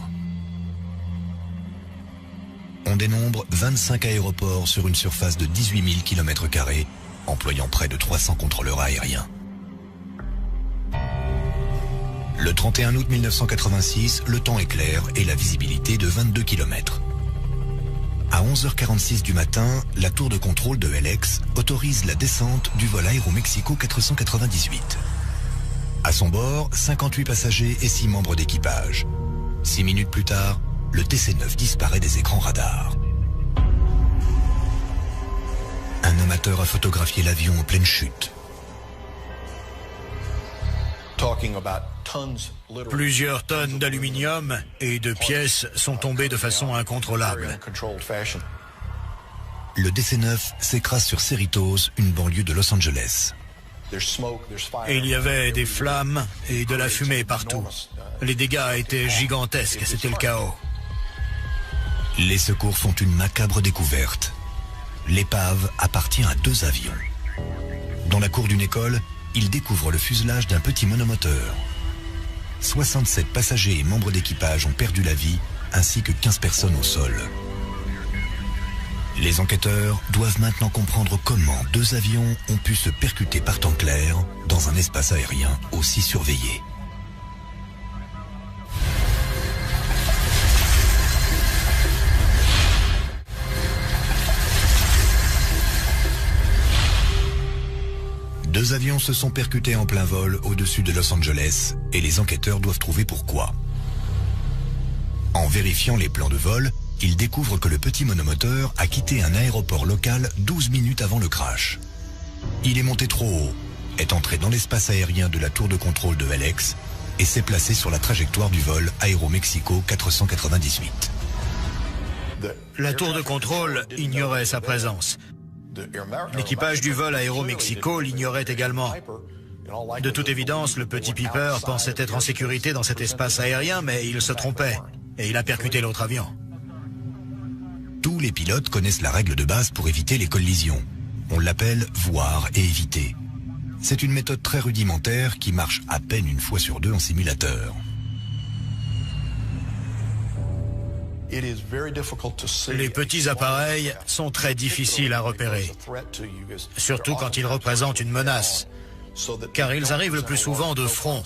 On dénombre 25 aéroports sur une surface de 18 000 km², employant près de 300 contrôleurs aériens. Le 31 août 1986, le temps est clair et la visibilité de 22 km. À 11h46 du matin, la tour de contrôle de LX autorise la descente du vol Aéromexico 498. À son bord, 58 passagers et 6 membres d'équipage. 6 minutes plus tard, le TC-9 disparaît des écrans radars. Un amateur a photographié l'avion en pleine chute. Plusieurs tonnes d'aluminium et de pièces sont tombées de façon incontrôlable. Le DC-9 s'écrase sur Cerritos, une banlieue de Los Angeles. Et il y avait des flammes et de la fumée partout. Les dégâts étaient gigantesques, c'était le chaos. Les secours font une macabre découverte. L'épave appartient à 2 avions. Dans la cour d'une école, ils découvrent le fuselage d'un petit monomoteur. 67 passagers et membres d'équipage ont perdu la vie, ainsi que 15 personnes au sol. Les enquêteurs doivent maintenant comprendre comment 2 avions ont pu se percuter par temps clair dans un espace aérien aussi surveillé. Deux avions se sont percutés en plein vol au-dessus de Los Angeles et les enquêteurs doivent trouver pourquoi. En vérifiant les plans de vol, il découvre que le petit monomoteur a quitté un aéroport local 12 minutes avant le crash. Il est monté trop haut, est entré dans l'espace aérien de la tour de contrôle de LX et s'est placé sur la trajectoire du vol Aéromexico 498. La tour de contrôle ignorait sa présence. L'équipage du vol Aéromexico l'ignorait également. De toute évidence, le petit Piper pensait être en sécurité dans cet espace aérien, mais il se trompait et il a percuté l'autre avion. Tous les pilotes connaissent la règle de base pour éviter les collisions. On l'appelle voir et éviter. C'est une méthode très rudimentaire qui marche à peine une fois sur deux en simulateur. Les petits appareils sont très difficiles à repérer, surtout quand ils représentent une menace, car ils arrivent le plus souvent de front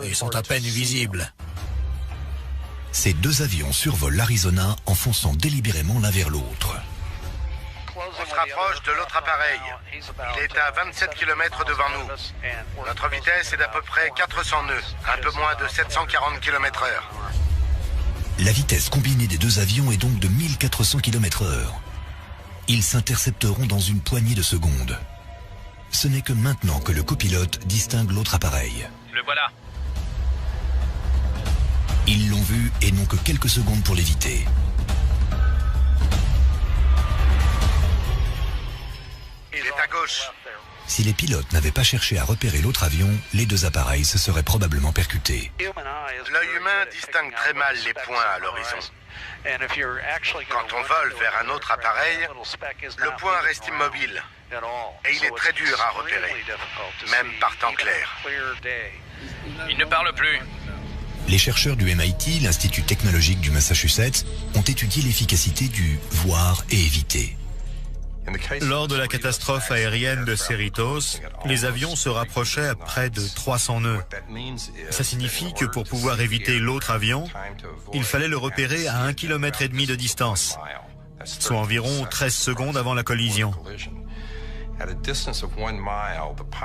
et sont à peine visibles. Ces deux avions survolent l'Arizona en fonçant délibérément l'un vers l'autre. On se rapproche de l'autre appareil. Il est à 27 km devant nous. Notre vitesse est d'à peu près 400 nœuds, un peu moins de 740 km/h. La vitesse combinée des deux avions est donc de 1400 km/h. Ils s'intercepteront dans une poignée de secondes. Ce n'est que maintenant que le copilote distingue l'autre appareil. Le voilà. Ils l'ont vu et n'ont que quelques secondes pour l'éviter. Il est à gauche. Si les pilotes n'avaient pas cherché à repérer l'autre avion, les deux appareils se seraient probablement percutés. L'œil humain distingue très mal les points à l'horizon. Quand on vole vers un autre appareil, le point reste immobile et il est très dur à repérer, même par temps clair. Il ne parle plus. Les chercheurs du MIT, l'Institut technologique du Massachusetts, ont étudié l'efficacité du voir et éviter. Lors de la catastrophe aérienne de Cerritos, les avions se rapprochaient à près de 300 nœuds. Ça signifie que pour pouvoir éviter l'autre avion, il fallait le repérer à 1,5 km de distance, soit environ 13 secondes avant la collision.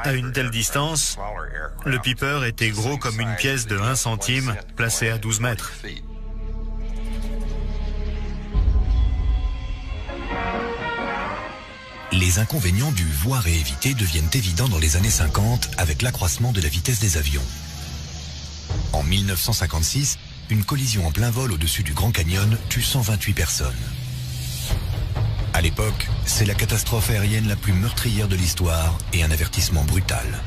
À une telle distance, le Piper était gros comme une pièce de 1 centime placée à 12 mètres. Les inconvénients du voir et éviter deviennent évidents dans les années 50 avec l'accroissement de la vitesse des avions. En 1956, une collision en plein vol au-dessus du Grand Canyon tue 128 personnes. À l'époque, c'est la catastrophe aérienne la plus meurtrière de l'histoire et un avertissement brutal.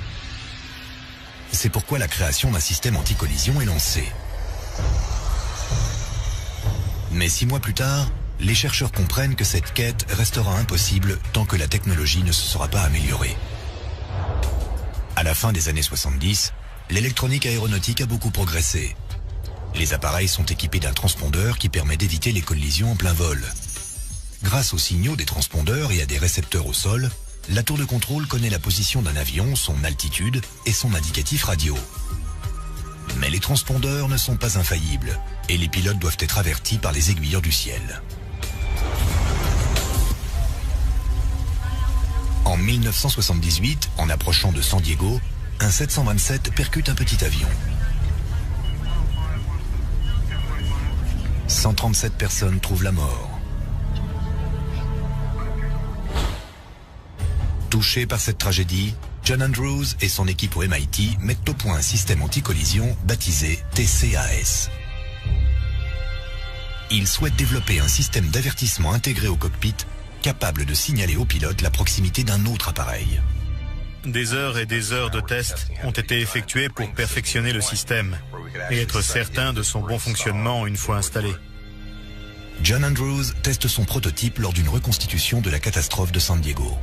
C'est pourquoi la création d'un système anti-collision est lancée. Mais 6 mois plus tard, les chercheurs comprennent que cette quête restera impossible tant que la technologie ne se sera pas améliorée. À la fin des années 70, l'électronique aéronautique a beaucoup progressé. Les appareils sont équipés d'un transpondeur qui permet d'éviter les collisions en plein vol. Grâce aux signaux des transpondeurs et à des récepteurs au sol, la tour de contrôle connaît la position d'un avion, son altitude et son indicatif radio. Mais les transpondeurs ne sont pas infaillibles et les pilotes doivent être avertis par les aiguilleurs du ciel. En 1978, en approchant de San Diego, un 727 percute un petit avion. 137 personnes trouvent la mort. Touché par cette tragédie, John Andrews et son équipe au MIT mettent au point un système anti-collision baptisé TCAS. Ils souhaitent développer un système d'avertissement intégré au cockpit capable de signaler au pilote la proximité d'un autre appareil. Des heures et des heures de tests ont été effectués pour perfectionner le système et être certain de son bon fonctionnement une fois installé. John Andrews teste son prototype lors d'une reconstitution de la catastrophe de San Diego.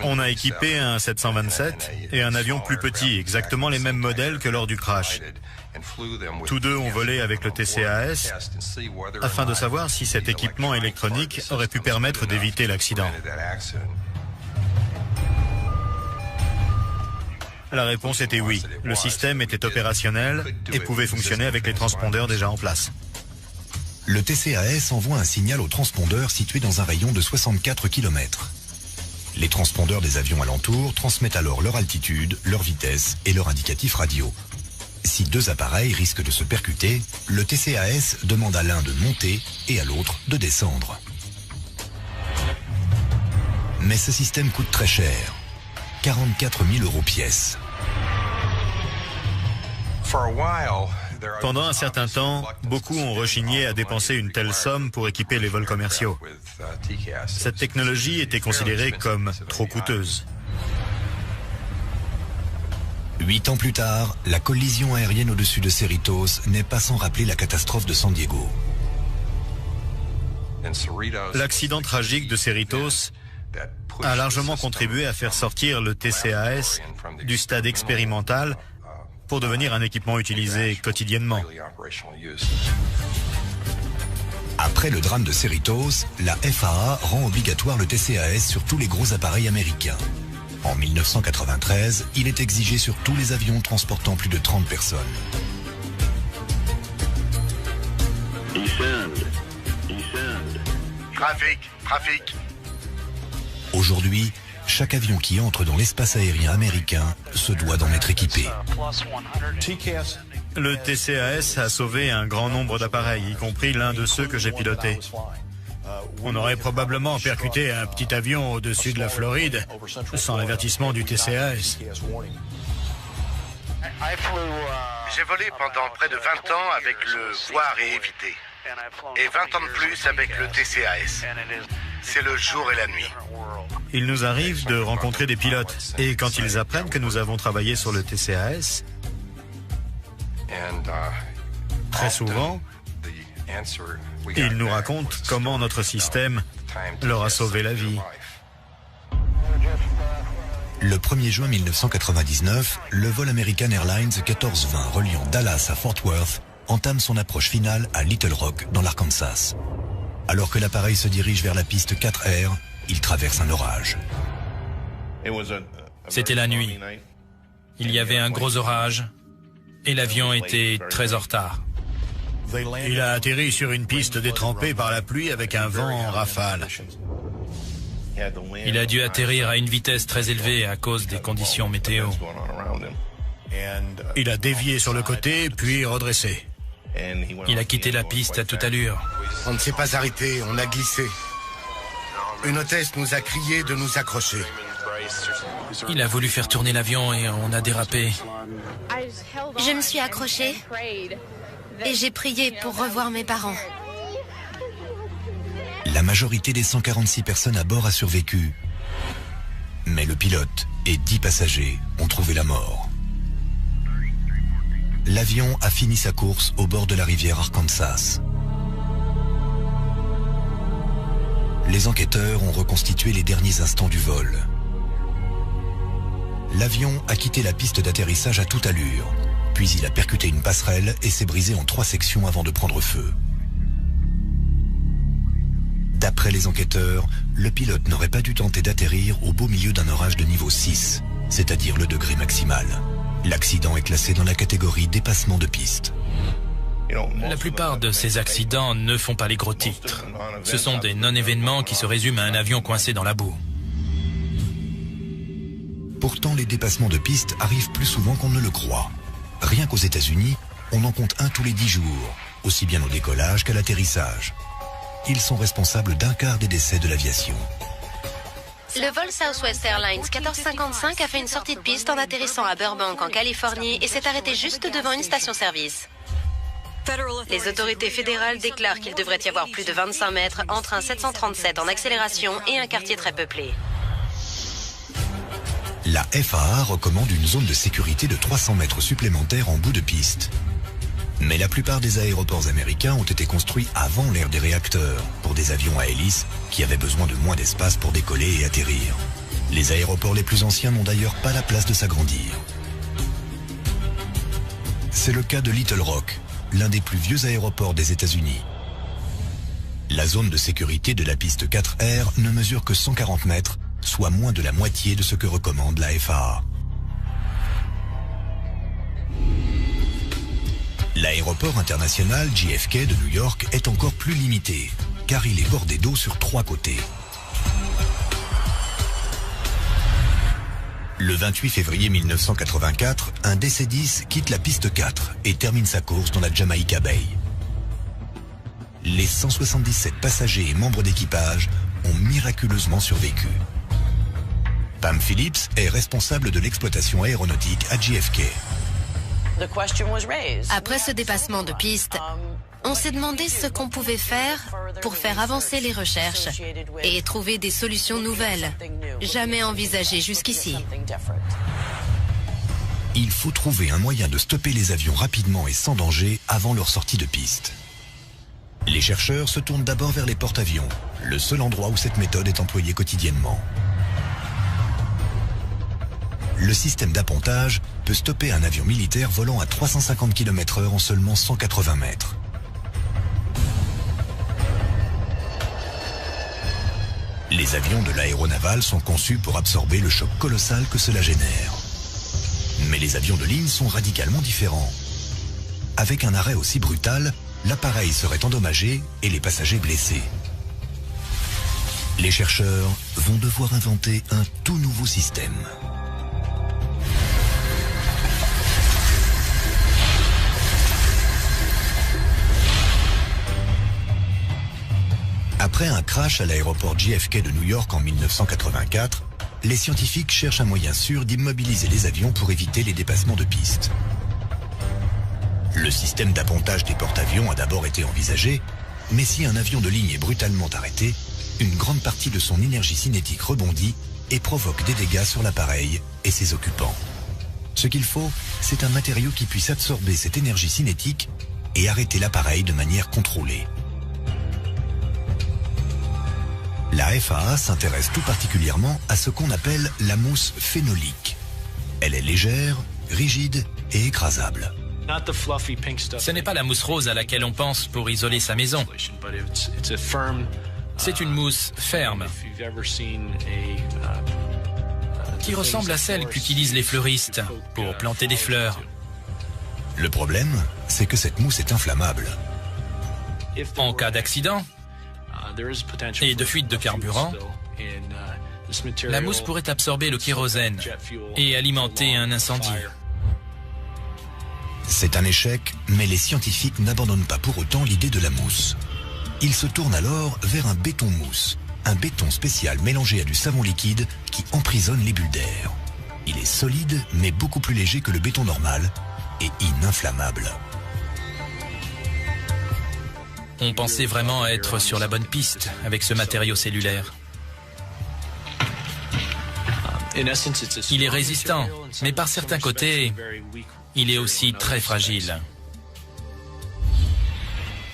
On a équipé un 727 et un avion plus petit, exactement les mêmes modèles que lors du crash. Tous deux ont volé avec le TCAS afin de savoir si cet équipement électronique aurait pu permettre d'éviter l'accident. La réponse était oui. Le système était opérationnel et pouvait fonctionner avec les transpondeurs déjà en place. Le TCAS envoie un signal au transpondeur situé dans un rayon de 64 km. Les transpondeurs des avions alentours transmettent alors leur altitude, leur vitesse et leur indicatif radio. Si deux appareils risquent de se percuter, le TCAS demande à l'un de monter et à l'autre de descendre. Mais ce système coûte très cher, 44 000 € pièce. Pendant un certain temps, beaucoup ont rechigné à dépenser une telle somme pour équiper les vols commerciaux. Cette technologie était considérée comme trop coûteuse. 8 ans plus tard, la collision aérienne au-dessus de Cerritos n'est pas sans rappeler la catastrophe de San Diego. L'accident tragique de Cerritos a largement contribué à faire sortir le TCAS du stade expérimental pour devenir un équipement utilisé quotidiennement. Après le drame de Cerritos, la FAA rend obligatoire le TCAS sur tous les gros appareils américains. En 1993, il est exigé sur tous les avions transportant plus de 30 personnes. Trafic. Aujourd'hui, chaque avion qui entre dans l'espace aérien américain se doit d'en être équipé. Le TCAS a sauvé un grand nombre d'appareils, y compris l'un de ceux que j'ai pilotés. On aurait probablement percuté un petit avion au-dessus de la Floride sans l'avertissement du TCAS. J'ai volé pendant près de 20 ans avec le voir et éviter. Et 20 ans de plus avec le TCAS. C'est le jour et la nuit. Il nous arrive de rencontrer des pilotes. Et quand ils apprennent que nous avons travaillé sur le TCAS, très souvent, ils nous racontent comment notre système leur a sauvé la vie. Le 1er juin 1999, le vol American Airlines 1420 reliant Dallas à Fort Worth entame son approche finale à Little Rock, dans l'Arkansas. Alors que l'appareil se dirige vers la piste 4R, il traverse un orage. C'était la nuit. Il y avait un gros orage et l'avion était très en retard. Il a atterri sur une piste détrempée par la pluie avec un vent en rafale. Il a dû atterrir à une vitesse très élevée à cause des conditions météo. Il a dévié sur le côté, puis redressé. Il a quitté la piste à toute allure. On ne s'est pas arrêté, on a glissé. Une hôtesse nous a crié de nous accrocher. Il a voulu faire tourner l'avion et on a dérapé. Je me suis accrochée et j'ai prié pour revoir mes parents. La majorité des 146 personnes à bord a survécu. Mais le pilote et 10 passagers ont trouvé la mort. L'avion a fini sa course au bord de la rivière Arkansas. Les enquêteurs ont reconstitué les derniers instants du vol. L'avion a quitté la piste d'atterrissage à toute allure, puis il a percuté une passerelle et s'est brisé en 3 sections avant de prendre feu. D'après les enquêteurs, le pilote n'aurait pas dû tenter d'atterrir au beau milieu d'un orage de niveau 6, c'est-à-dire le degré maximal. L'accident est classé dans la catégorie dépassement de piste. La plupart de ces accidents ne font pas les gros titres. Ce sont des non-événements qui se résument à un avion coincé dans la boue. Pourtant, les dépassements de piste arrivent plus souvent qu'on ne le croit. Rien qu'aux États-Unis, on en compte un tous les 10 jours, aussi bien au décollage qu'à l'atterrissage. Ils sont responsables d'un quart des décès de l'aviation. Le vol Southwest Airlines 1455 a fait une sortie de piste en atterrissant à Burbank, en Californie, et s'est arrêté juste devant une station-service. Les autorités fédérales déclarent qu'il devrait y avoir plus de 25 mètres entre un 737 en accélération et un quartier très peuplé. La FAA recommande une zone de sécurité de 300 mètres supplémentaires en bout de piste. Mais la plupart des aéroports américains ont été construits avant l'ère des réacteurs, pour des avions à hélice qui avaient besoin de moins d'espace pour décoller et atterrir. Les aéroports les plus anciens n'ont d'ailleurs pas la place de s'agrandir. C'est le cas de Little Rock, l'un des plus vieux aéroports des États-Unis. La zone de sécurité de la piste 4R ne mesure que 140 mètres, soit moins de la moitié de ce que recommande la FAA. L'aéroport international JFK de New York est encore plus limité, car il est bordé d'eau sur 3 côtés. Le 28 février 1984, un DC-10 quitte la piste 4 et termine sa course dans la Jamaica Bay. Les 177 passagers et membres d'équipage ont miraculeusement survécu. Pam Phillips est responsable de l'exploitation aéronautique à JFK. Après ce dépassement de piste, on s'est demandé ce qu'on pouvait faire pour faire avancer les recherches et trouver des solutions nouvelles, jamais envisagées jusqu'ici. Il faut trouver un moyen de stopper les avions rapidement et sans danger avant leur sortie de piste. Les chercheurs se tournent d'abord vers les porte-avions, le seul endroit où cette méthode est employée quotidiennement. Le système d'appontage peut stopper un avion militaire volant à 350 km/h en seulement 180 mètres. Les avions de l'aéronavale sont conçus pour absorber le choc colossal que cela génère. Mais les avions de ligne sont radicalement différents. Avec un arrêt aussi brutal, l'appareil serait endommagé et les passagers blessés. Les chercheurs vont devoir inventer un tout nouveau système. Après un crash à l'aéroport JFK de New York en 1984, les scientifiques cherchent un moyen sûr d'immobiliser les avions pour éviter les dépassements de piste. Le système d'appontage des porte-avions a d'abord été envisagé, mais si un avion de ligne est brutalement arrêté, une grande partie de son énergie cinétique rebondit et provoque des dégâts sur l'appareil et ses occupants. Ce qu'il faut, c'est un matériau qui puisse absorber cette énergie cinétique et arrêter l'appareil de manière contrôlée. La FAA s'intéresse tout particulièrement à ce qu'on appelle la mousse phénolique. Elle est légère, rigide et écrasable. Ce n'est pas la mousse rose à laquelle on pense pour isoler sa maison. C'est une mousse ferme qui ressemble à celle qu'utilisent les fleuristes pour planter des fleurs. Le problème, c'est que cette mousse est inflammable. En cas d'accident et de fuite de carburant, la mousse pourrait absorber le kérosène et alimenter un incendie. C'est un échec, mais les scientifiques n'abandonnent pas pour autant l'idée de la mousse. Ils se tournent alors vers un béton mousse, un béton spécial mélangé à du savon liquide qui emprisonne les bulles d'air. Il est solide, mais beaucoup plus léger que le béton normal et ininflammable. On pensait vraiment être sur la bonne piste avec ce matériau cellulaire. Il est résistant, mais par certains côtés, il est aussi très fragile.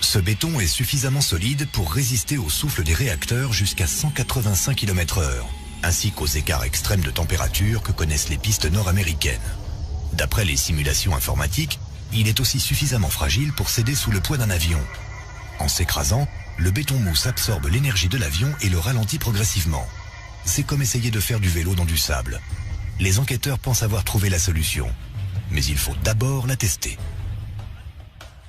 Ce béton est suffisamment solide pour résister au souffle des réacteurs jusqu'à 185 km/h, ainsi qu'aux écarts extrêmes de température que connaissent les pistes nord-américaines. D'après les simulations informatiques, il est aussi suffisamment fragile pour céder sous le poids d'un avion. En s'écrasant, le béton mousse absorbe l'énergie de l'avion et le ralentit progressivement. C'est comme essayer de faire du vélo dans du sable. Les enquêteurs pensent avoir trouvé la solution, mais il faut d'abord la tester.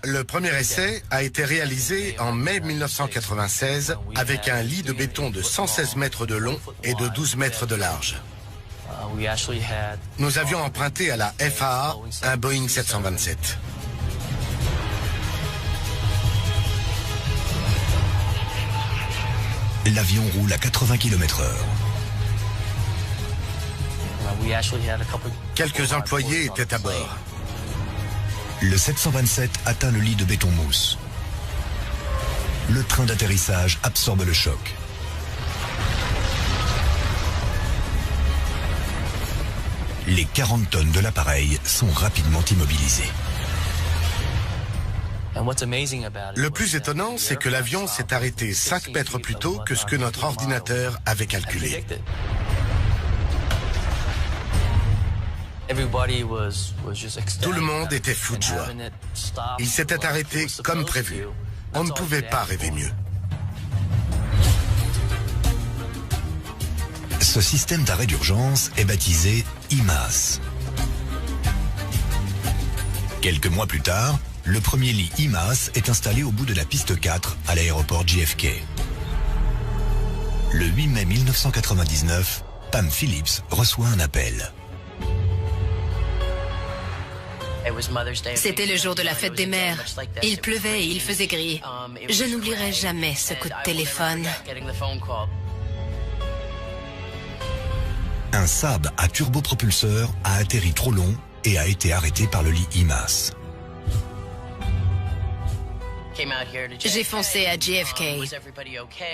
Le premier essai a été réalisé en mai 1996 avec un lit de béton de 116 mètres de long et de 12 mètres de large. Nous avions emprunté à la FAA un Boeing 727. L'avion roule à 80 km/h. Quelques employés étaient à bord. Le 727 atteint le lit de béton mousse. Le train d'atterrissage absorbe le choc. Les 40 tonnes de l'appareil sont rapidement immobilisées. Le plus étonnant, c'est que l'avion s'est arrêté 5 mètres plus tôt que ce que notre ordinateur avait calculé. Tout le monde était fou de joie. Il s'était arrêté comme prévu. On ne pouvait pas rêver mieux. Ce système d'arrêt d'urgence est baptisé IMAS. Quelques mois plus tard, le premier lit IMAS est installé au bout de la piste 4 à l'aéroport JFK. Le 8 mai 1999, Pam Phillips reçoit un appel. C'était le jour de la fête des mères. Il pleuvait et il faisait gris. Je n'oublierai jamais ce coup de téléphone. Un Saab à turbopropulseur a atterri trop long et a été arrêté par le lit IMAS. J'ai foncé à JFK.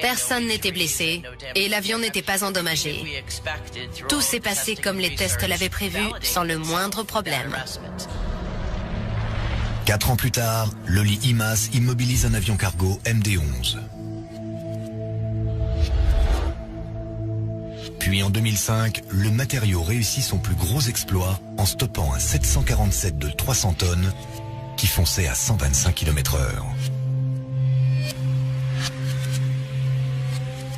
Personne n'était blessé et l'avion n'était pas endommagé. Tout s'est passé comme les tests l'avaient prévu, sans le moindre problème. 4 ans plus tard, le lit IMAS immobilise un avion cargo MD-11. Puis en 2005, le matériau réussit son plus gros exploit en stoppant un 747 de 300 tonnes qui fonçait à 125 km/h.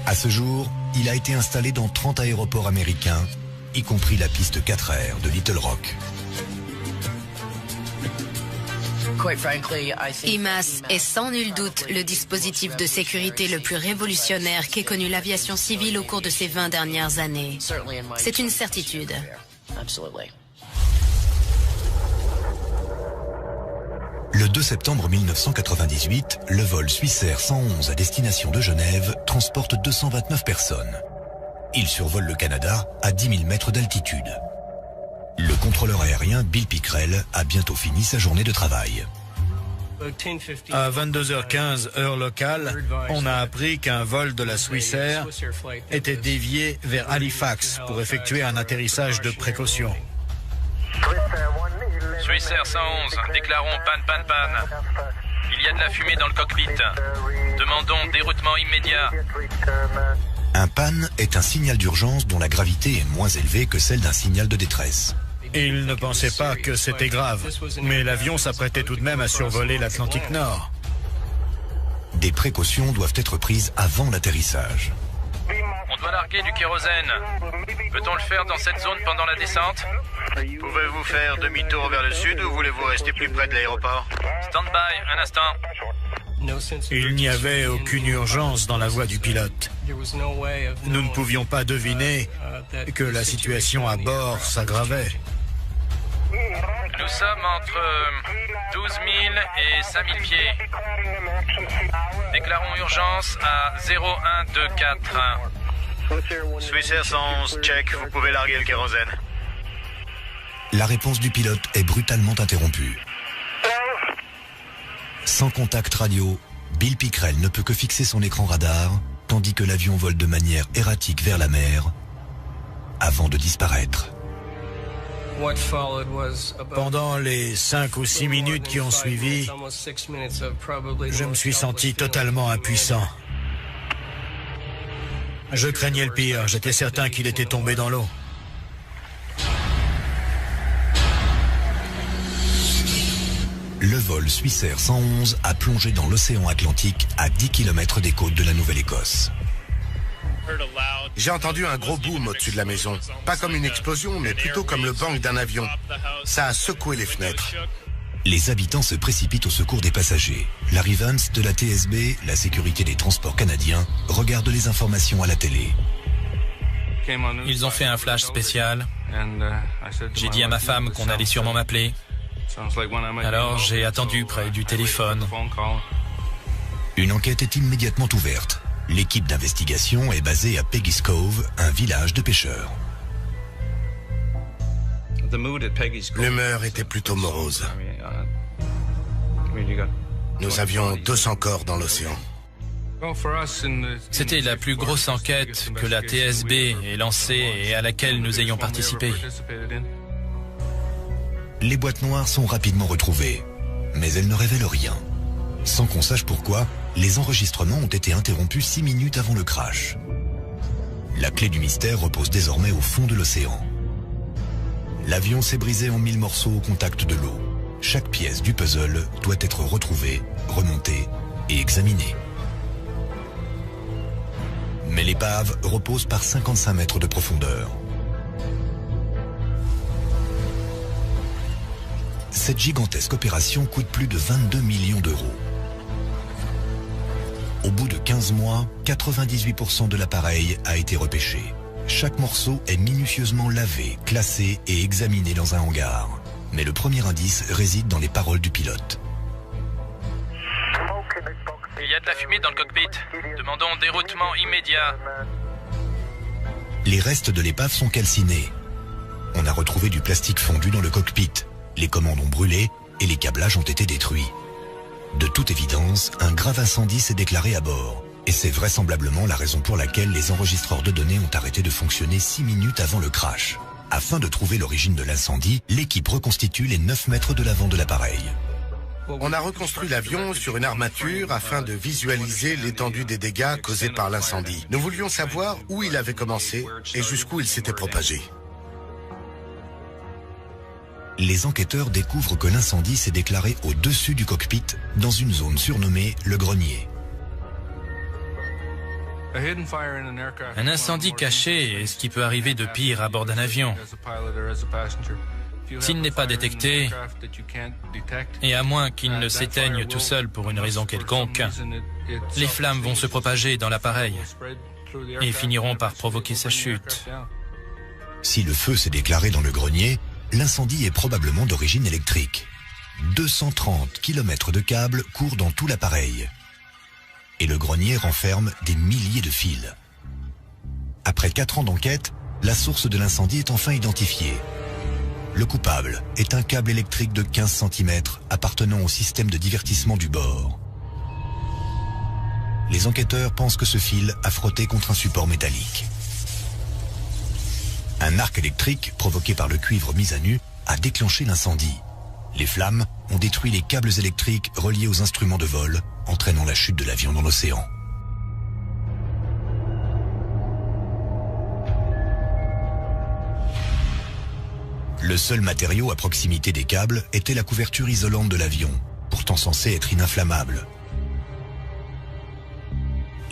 À ce jour, il a été installé dans 30 aéroports américains, y compris la piste 4R de Little Rock. IMAS est sans nul doute le dispositif de sécurité le plus révolutionnaire qu'ait connu l'aviation civile au cours de ces 20 dernières années. C'est une certitude. Le 2 septembre 1998, le vol Swissair 111 à destination de Genève transporte 229 personnes. Il survole le Canada à 10 000 mètres d'altitude. Le contrôleur aérien Bill Pickrell a bientôt fini sa journée de travail. À 22h15 heure locale, on a appris qu'un vol de la Swissair était dévié vers Halifax pour effectuer un atterrissage de précaution. Swissair 111, déclarons panne. Il y a de la fumée dans le cockpit. Demandons déroutement immédiat. Un panne est un signal d'urgence dont la gravité est moins élevée que celle d'un signal de détresse. Il ne pensait pas que c'était grave, mais l'avion s'apprêtait tout de même à survoler l'Atlantique Nord. Des précautions doivent être prises avant l'atterrissage. On doit larguer du kérosène. Peut-on le faire dans cette zone pendant la descente? Pouvez-vous faire demi-tour vers le sud ou voulez-vous rester plus près de l'aéroport? Stand-by, un instant. Il n'y avait aucune urgence dans la voix du pilote. Nous ne pouvions pas deviner que la situation à bord s'aggravait. Nous sommes entre 12 000 et 5 000 pieds. Déclarons urgence à 0124. Swissair 111, check, vous pouvez larguer le kérosène. La réponse du pilote est brutalement interrompue. Sans contact radio, Bill Pickrell ne peut que fixer son écran radar, tandis que l'avion vole de manière erratique vers la mer, avant de disparaître. Pendant les 5 ou 6 minutes qui ont suivi, je me suis senti totalement impuissant. Je craignais le pire, j'étais certain qu'il était tombé dans l'eau. Le vol Swissair 111 a plongé dans l'océan Atlantique à 10 km des côtes de la Nouvelle-Écosse. J'ai entendu un gros boom au-dessus de la maison. Pas comme une explosion, mais plutôt comme le bang d'un avion. Ça a secoué les fenêtres. Les habitants se précipitent au secours des passagers. Larry Vance de la TSB, la sécurité des transports canadiens, regarde les informations à la télé. Ils ont fait un flash spécial. J'ai dit à ma femme qu'on allait sûrement m'appeler. Alors j'ai attendu près du téléphone. Une enquête est immédiatement ouverte. L'équipe d'investigation est basée à Peggy's Cove, un village de pêcheurs. L'humeur était plutôt morose. Nous avions 200 corps dans l'océan. C'était la plus grosse enquête que la TSB ait lancée et à laquelle nous ayons participé. Les boîtes noires sont rapidement retrouvées, mais elles ne révèlent rien. Sans qu'on sache pourquoi, les enregistrements ont été interrompus 6 minutes avant le crash. La clé du mystère repose désormais au fond de l'océan. L'avion s'est brisé en 1000 morceaux au contact de l'eau. Chaque pièce du puzzle doit être retrouvée, remontée et examinée. Mais l'épave repose par 55 mètres de profondeur. Cette gigantesque opération coûte plus de 22 millions d'euros. Au bout de 15 mois, 98% de l'appareil a été repêché. Chaque morceau est minutieusement lavé, classé et examiné dans un hangar. Mais le premier indice réside dans les paroles du pilote. Il y a de la fumée dans le cockpit. Demandons déroutement immédiat. Les restes de l'épave sont calcinés. On a retrouvé du plastique fondu dans le cockpit. Les commandes ont brûlé et les câblages ont été détruits. De toute évidence, un grave incendie s'est déclaré à bord. Et c'est vraisemblablement la raison pour laquelle les enregistreurs de données ont arrêté de fonctionner 6 minutes avant le crash. Afin de trouver l'origine de l'incendie, l'équipe reconstitue les 9 mètres de l'avant de l'appareil. On a reconstruit l'avion sur une armature afin de visualiser l'étendue des dégâts causés par l'incendie. Nous voulions savoir où il avait commencé et jusqu'où il s'était propagé. Les enquêteurs découvrent que l'incendie s'est déclaré au-dessus du cockpit, dans une zone surnommée le grenier. Un incendie caché est ce qui peut arriver de pire à bord d'un avion. S'il n'est pas détecté, et à moins qu'il ne s'éteigne tout seul pour une raison quelconque, les flammes vont se propager dans l'appareil et finiront par provoquer sa chute. Si le feu s'est déclaré dans le grenier, l'incendie est probablement d'origine électrique. 230 km de câbles courent dans tout l'appareil. Et le grenier renferme des milliers de fils. Après 4 ans d'enquête, la source de l'incendie est enfin identifiée. Le coupable est un câble électrique de 15 cm appartenant au système de divertissement du bord. Les enquêteurs pensent que ce fil a frotté contre un support métallique. Un arc électrique provoqué par le cuivre mis à nu a déclenché l'incendie. Les flammes ont détruit les câbles électriques reliés aux instruments de vol, entraînant la chute de l'avion dans l'océan. Le seul matériau à proximité des câbles était la couverture isolante de l'avion, pourtant censée être ininflammable.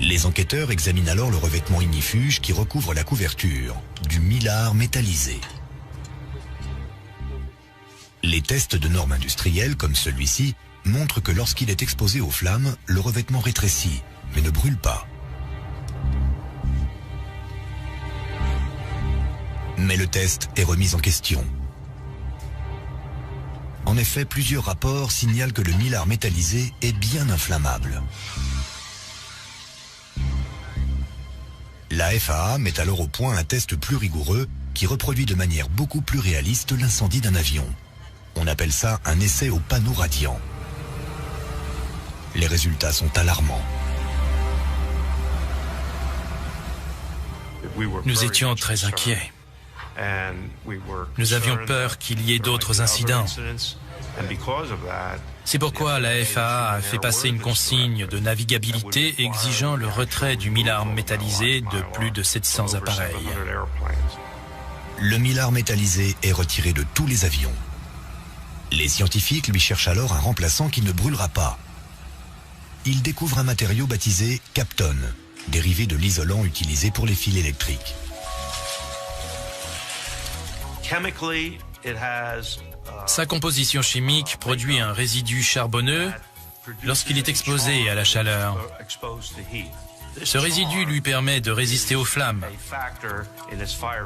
Les enquêteurs examinent alors le revêtement ignifuge qui recouvre la couverture, du mylar métallisé. Les tests de normes industrielles, comme celui-ci, montrent que lorsqu'il est exposé aux flammes, le revêtement rétrécit, mais ne brûle pas. Mais le test est remis en question. En effet, plusieurs rapports signalent que le mylar métallisé est bien inflammable. La FAA met alors au point un test plus rigoureux qui reproduit de manière beaucoup plus réaliste l'incendie d'un avion. On appelle ça un essai au panneau radiant. Les résultats sont alarmants. Nous étions très inquiets. Nous avions peur qu'il y ait d'autres incidents. C'est pourquoi la FAA a fait passer une consigne de navigabilité exigeant le retrait du mylar métallisé de plus de 700 appareils. Le mylar métallisé est retiré de tous les avions. Les scientifiques lui cherchent alors un remplaçant qui ne brûlera pas. Ils découvrent un matériau baptisé Kapton, dérivé de l'isolant utilisé pour les fils électriques. Sa composition chimique produit un résidu charbonneux lorsqu'il est exposé à la chaleur. Ce résidu lui permet de résister aux flammes.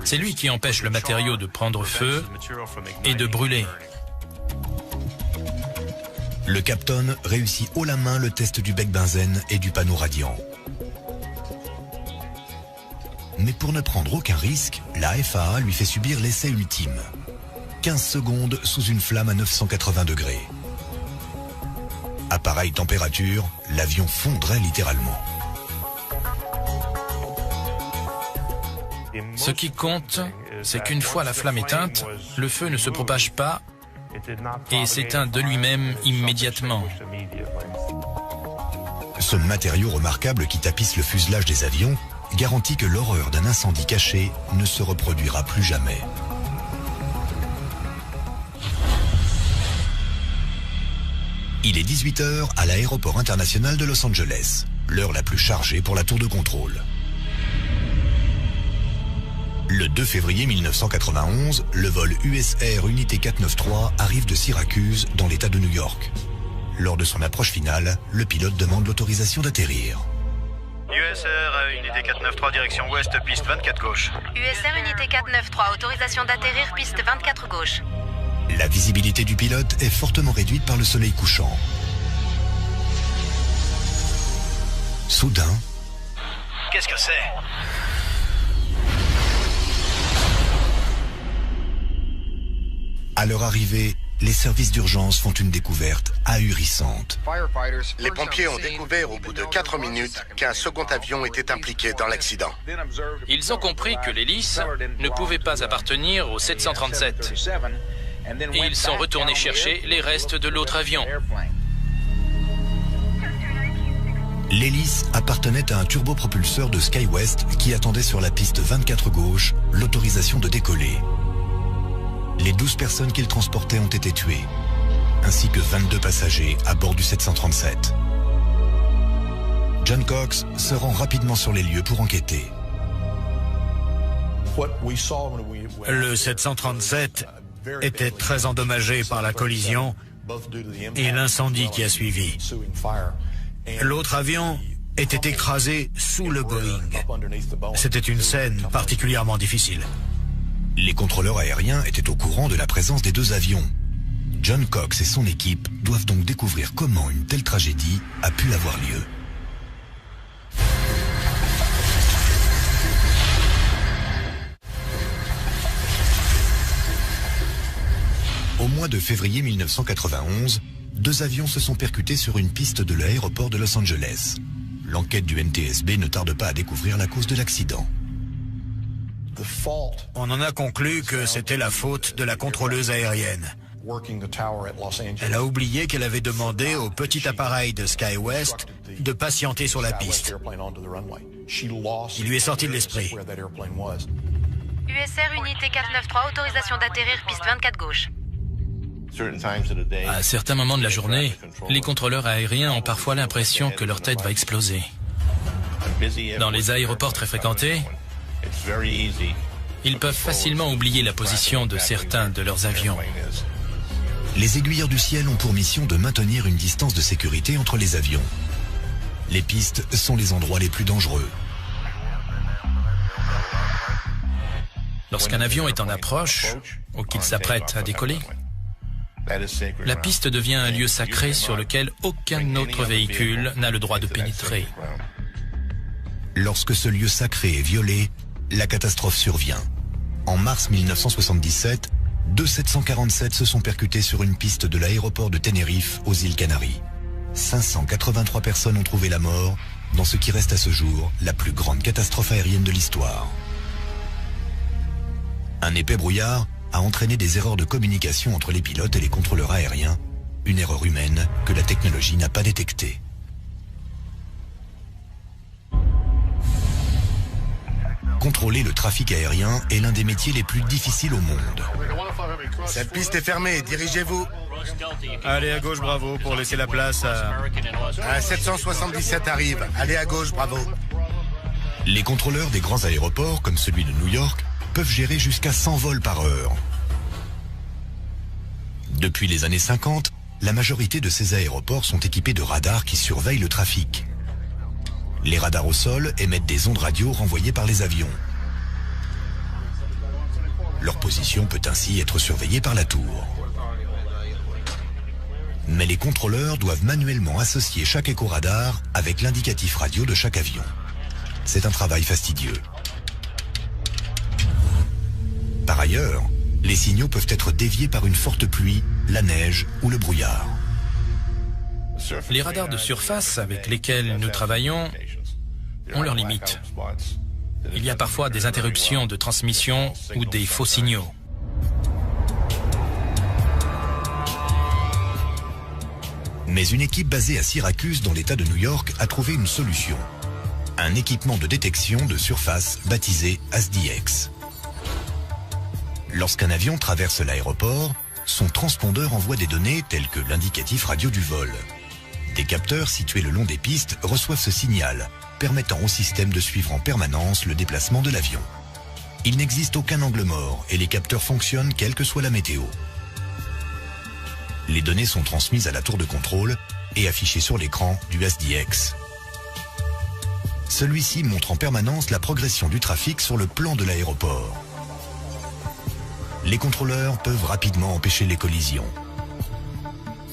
C'est lui qui empêche le matériau de prendre feu et de brûler. Le Kapton réussit haut la main le test du bec benzène et du panneau radiant. Mais pour ne prendre aucun risque, la FAA lui fait subir l'essai ultime. 15 secondes sous une flamme à 980 degrés. À pareille température, l'avion fondrait littéralement. Ce qui compte, c'est qu'une fois la flamme éteinte, le feu ne se propage pas et s'éteint de lui-même immédiatement. Ce matériau remarquable qui tapisse le fuselage des avions garantit que l'horreur d'un incendie caché ne se reproduira plus jamais. Il est 18h à l'aéroport international de Los Angeles, l'heure la plus chargée pour la tour de contrôle. Le 2 février 1991, le vol USR Unité 493 arrive de Syracuse, dans l'État de New York. Lors de son approche finale, le pilote demande l'autorisation d'atterrir. USR Unité 493, direction ouest, piste 24 gauche. USR Unité 493, autorisation d'atterrir, piste 24 gauche. La visibilité du pilote est fortement réduite par le soleil couchant. Soudain, Qu'est-ce que c'est? à leur arrivée, les services d'urgence font une découverte ahurissante. Les pompiers ont découvert au bout de 4 minutes qu'un second avion était impliqué dans l'accident. Ils ont compris que l'hélice ne pouvait pas appartenir au 737. Et ils sont retournés chercher les restes de l'autre avion. L'hélice appartenait à un turbopropulseur de SkyWest qui attendait sur la piste 24 gauche l'autorisation de décoller. Les 12 personnes qu'il transportait ont été tuées, ainsi que 22 passagers à bord du 737. John Cox se rend rapidement sur les lieux pour enquêter. Le 737 était très endommagé par la collision et l'incendie qui a suivi. L'autre avion était écrasé sous le Boeing. C'était une scène particulièrement difficile. Les contrôleurs aériens étaient au courant de la présence des deux avions. John Cox et son équipe doivent donc découvrir comment une telle tragédie a pu avoir lieu. Au mois de février 1991, 2 avions se sont percutés sur une piste de l'aéroport de Los Angeles. L'enquête du NTSB ne tarde pas à découvrir la cause de l'accident. On en a conclu que c'était la faute de la contrôleuse aérienne. Elle a oublié qu'elle avait demandé au petit appareil de SkyWest de patienter sur la piste. Il lui est sorti de l'esprit. USR Unité 493, autorisation d'atterrir piste 24 gauche. À certains moments de la journée, les contrôleurs aériens ont parfois l'impression que leur tête va exploser. Dans les aéroports très fréquentés, ils peuvent facilement oublier la position de certains de leurs avions. Les aiguilleurs du ciel ont pour mission de maintenir une distance de sécurité entre les avions. Les pistes sont les endroits les plus dangereux. Lorsqu'un avion est en approche ou qu'il s'apprête à décoller, la piste devient un lieu sacré sur lequel aucun autre véhicule n'a le droit de pénétrer. Lorsque ce lieu sacré est violé, la catastrophe survient. En mars 1977, 2 747 se sont percutés sur une piste de l'aéroport de Tenerife aux îles Canaries. 583 personnes ont trouvé la mort dans ce qui reste à ce jour la plus grande catastrophe aérienne de l'histoire. Un épais brouillard a entraîné des erreurs de communication entre les pilotes et les contrôleurs aériens, une erreur humaine que la technologie n'a pas détectée. Contrôler le trafic aérien est l'un des métiers les plus difficiles au monde. Cette piste est fermée, dirigez-vous. Allez à gauche, bravo, pour laisser la place à... Un 777 arrive, allez à gauche, bravo. Les contrôleurs des grands aéroports, comme celui de New York, peuvent gérer jusqu'à 100 vols par heure. Depuis les années 50, la majorité de ces aéroports sont équipés de radars qui surveillent le trafic. Les radars au sol émettent des ondes radio renvoyées par les avions. Leur position peut ainsi être surveillée par la tour. Mais les contrôleurs doivent manuellement associer chaque écho-radar avec l'indicatif radio de chaque avion. C'est un travail fastidieux. Par ailleurs, les signaux peuvent être déviés par une forte pluie, la neige ou le brouillard. Les radars de surface avec lesquels nous travaillons ont leurs limites. Il y a parfois des interruptions de transmission ou des faux signaux. Mais une équipe basée à Syracuse dans l'État de New York a trouvé une solution. Un équipement de détection de surface baptisé ASDX. Lorsqu'un avion traverse l'aéroport, son transpondeur envoie des données telles que l'indicatif radio du vol. Des capteurs situés le long des pistes reçoivent ce signal, permettant au système de suivre en permanence le déplacement de l'avion. Il n'existe aucun angle mort et les capteurs fonctionnent quelle que soit la météo. Les données sont transmises à la tour de contrôle et affichées sur l'écran du ASDX. Celui-ci montre en permanence la progression du trafic sur le plan de l'aéroport. les contrôleurs peuvent rapidement empêcher les collisions.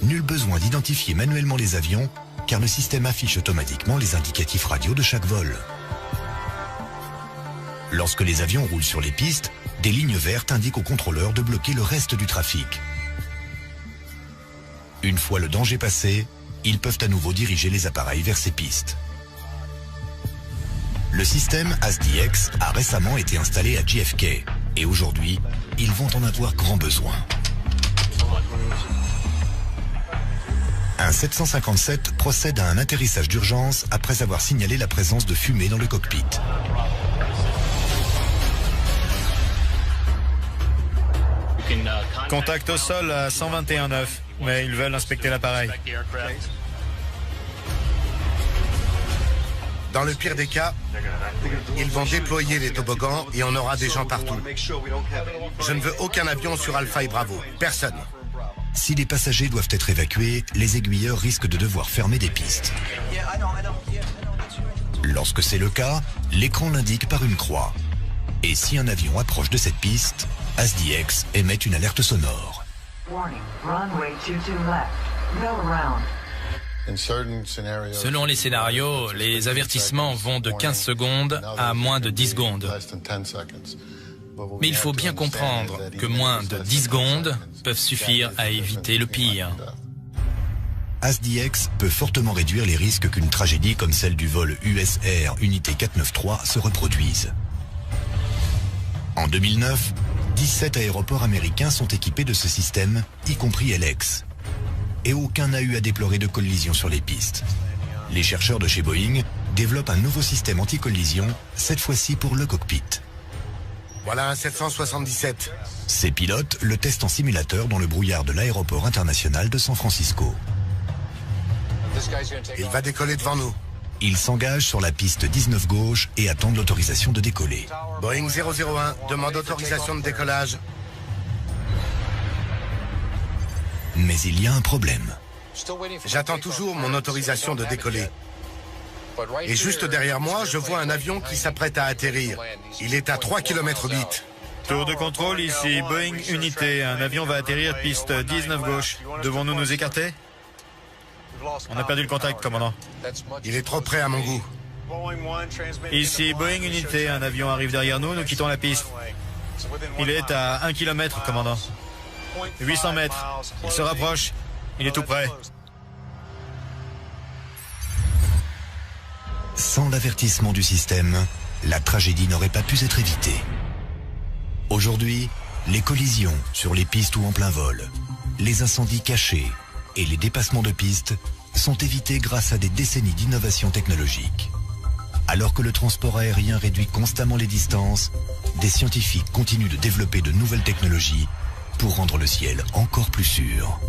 Nul besoin d'identifier manuellement les avions, car le système affiche automatiquement les indicatifs radio de chaque vol. Lorsque les avions roulent sur les pistes, des lignes vertes indiquent aux contrôleurs de bloquer le reste du trafic. Une fois le danger passé, ils peuvent à nouveau diriger les appareils vers ces pistes. Le système ASDX a récemment été installé à JFK et aujourd'hui, ils vont en avoir grand besoin. Un 757 procède à un atterrissage d'urgence après avoir signalé la présence de fumée dans le cockpit. Contact au sol à 121,9, mais ils veulent inspecter l'appareil. Dans le pire des cas, ils vont déployer les toboggans et on aura des gens partout. Je ne veux aucun avion sur Alpha et Bravo. Personne. Si les passagers doivent être évacués, les aiguilleurs risquent de devoir fermer des pistes. Lorsque c'est le cas, l'écran l'indique par une croix. Et si un avion approche de cette piste, ASDX émet une alerte sonore. Selon les scénarios, les avertissements vont de 15 secondes à moins de 10 secondes. Mais il faut bien comprendre que moins de 10 secondes peuvent suffire à éviter le pire. ASDX peut fortement réduire les risques qu'une tragédie comme celle du vol US-Air Unité 493 se reproduise. En 2009, 17 aéroports américains sont équipés de ce système, y compris LX. Et aucun n'a eu à déplorer de collision sur les pistes. Les chercheurs de chez Boeing développent un nouveau système anti-collision, cette fois-ci pour le cockpit. Voilà un 777. Ces pilotes le testent en simulateur dans le brouillard de l'aéroport international de San Francisco. Il va décoller devant nous. Ils s'engagent sur la piste 19 gauche et attendent l'autorisation de décoller. Boeing 001 demande autorisation de décollage. Mais il y a un problème. J'attends toujours mon autorisation de décoller. Et juste derrière moi, je vois un avion qui s'apprête à atterrir. Il est à 3 km/h. Tour de contrôle ici, Boeing Unité. Un avion va atterrir piste 19 gauche. Devons-nous nous écarter? On a perdu le contact, commandant. Il est trop près à mon goût. Ici, Boeing Unité. Un avion arrive derrière nous, nous quittons la piste. Il est à 1 km, commandant. 800 mètres. Il se rapproche. Il est tout près. Sans l'avertissement du système, la tragédie n'aurait pas pu être évitée. Aujourd'hui, les collisions sur les pistes ou en plein vol, les incendies cachés et les dépassements de pistes sont évités grâce à des décennies d'innovation technologique. Alors que le transport aérien réduit constamment les distances, des scientifiques continuent de développer de nouvelles technologies pour rendre le ciel encore plus sûr.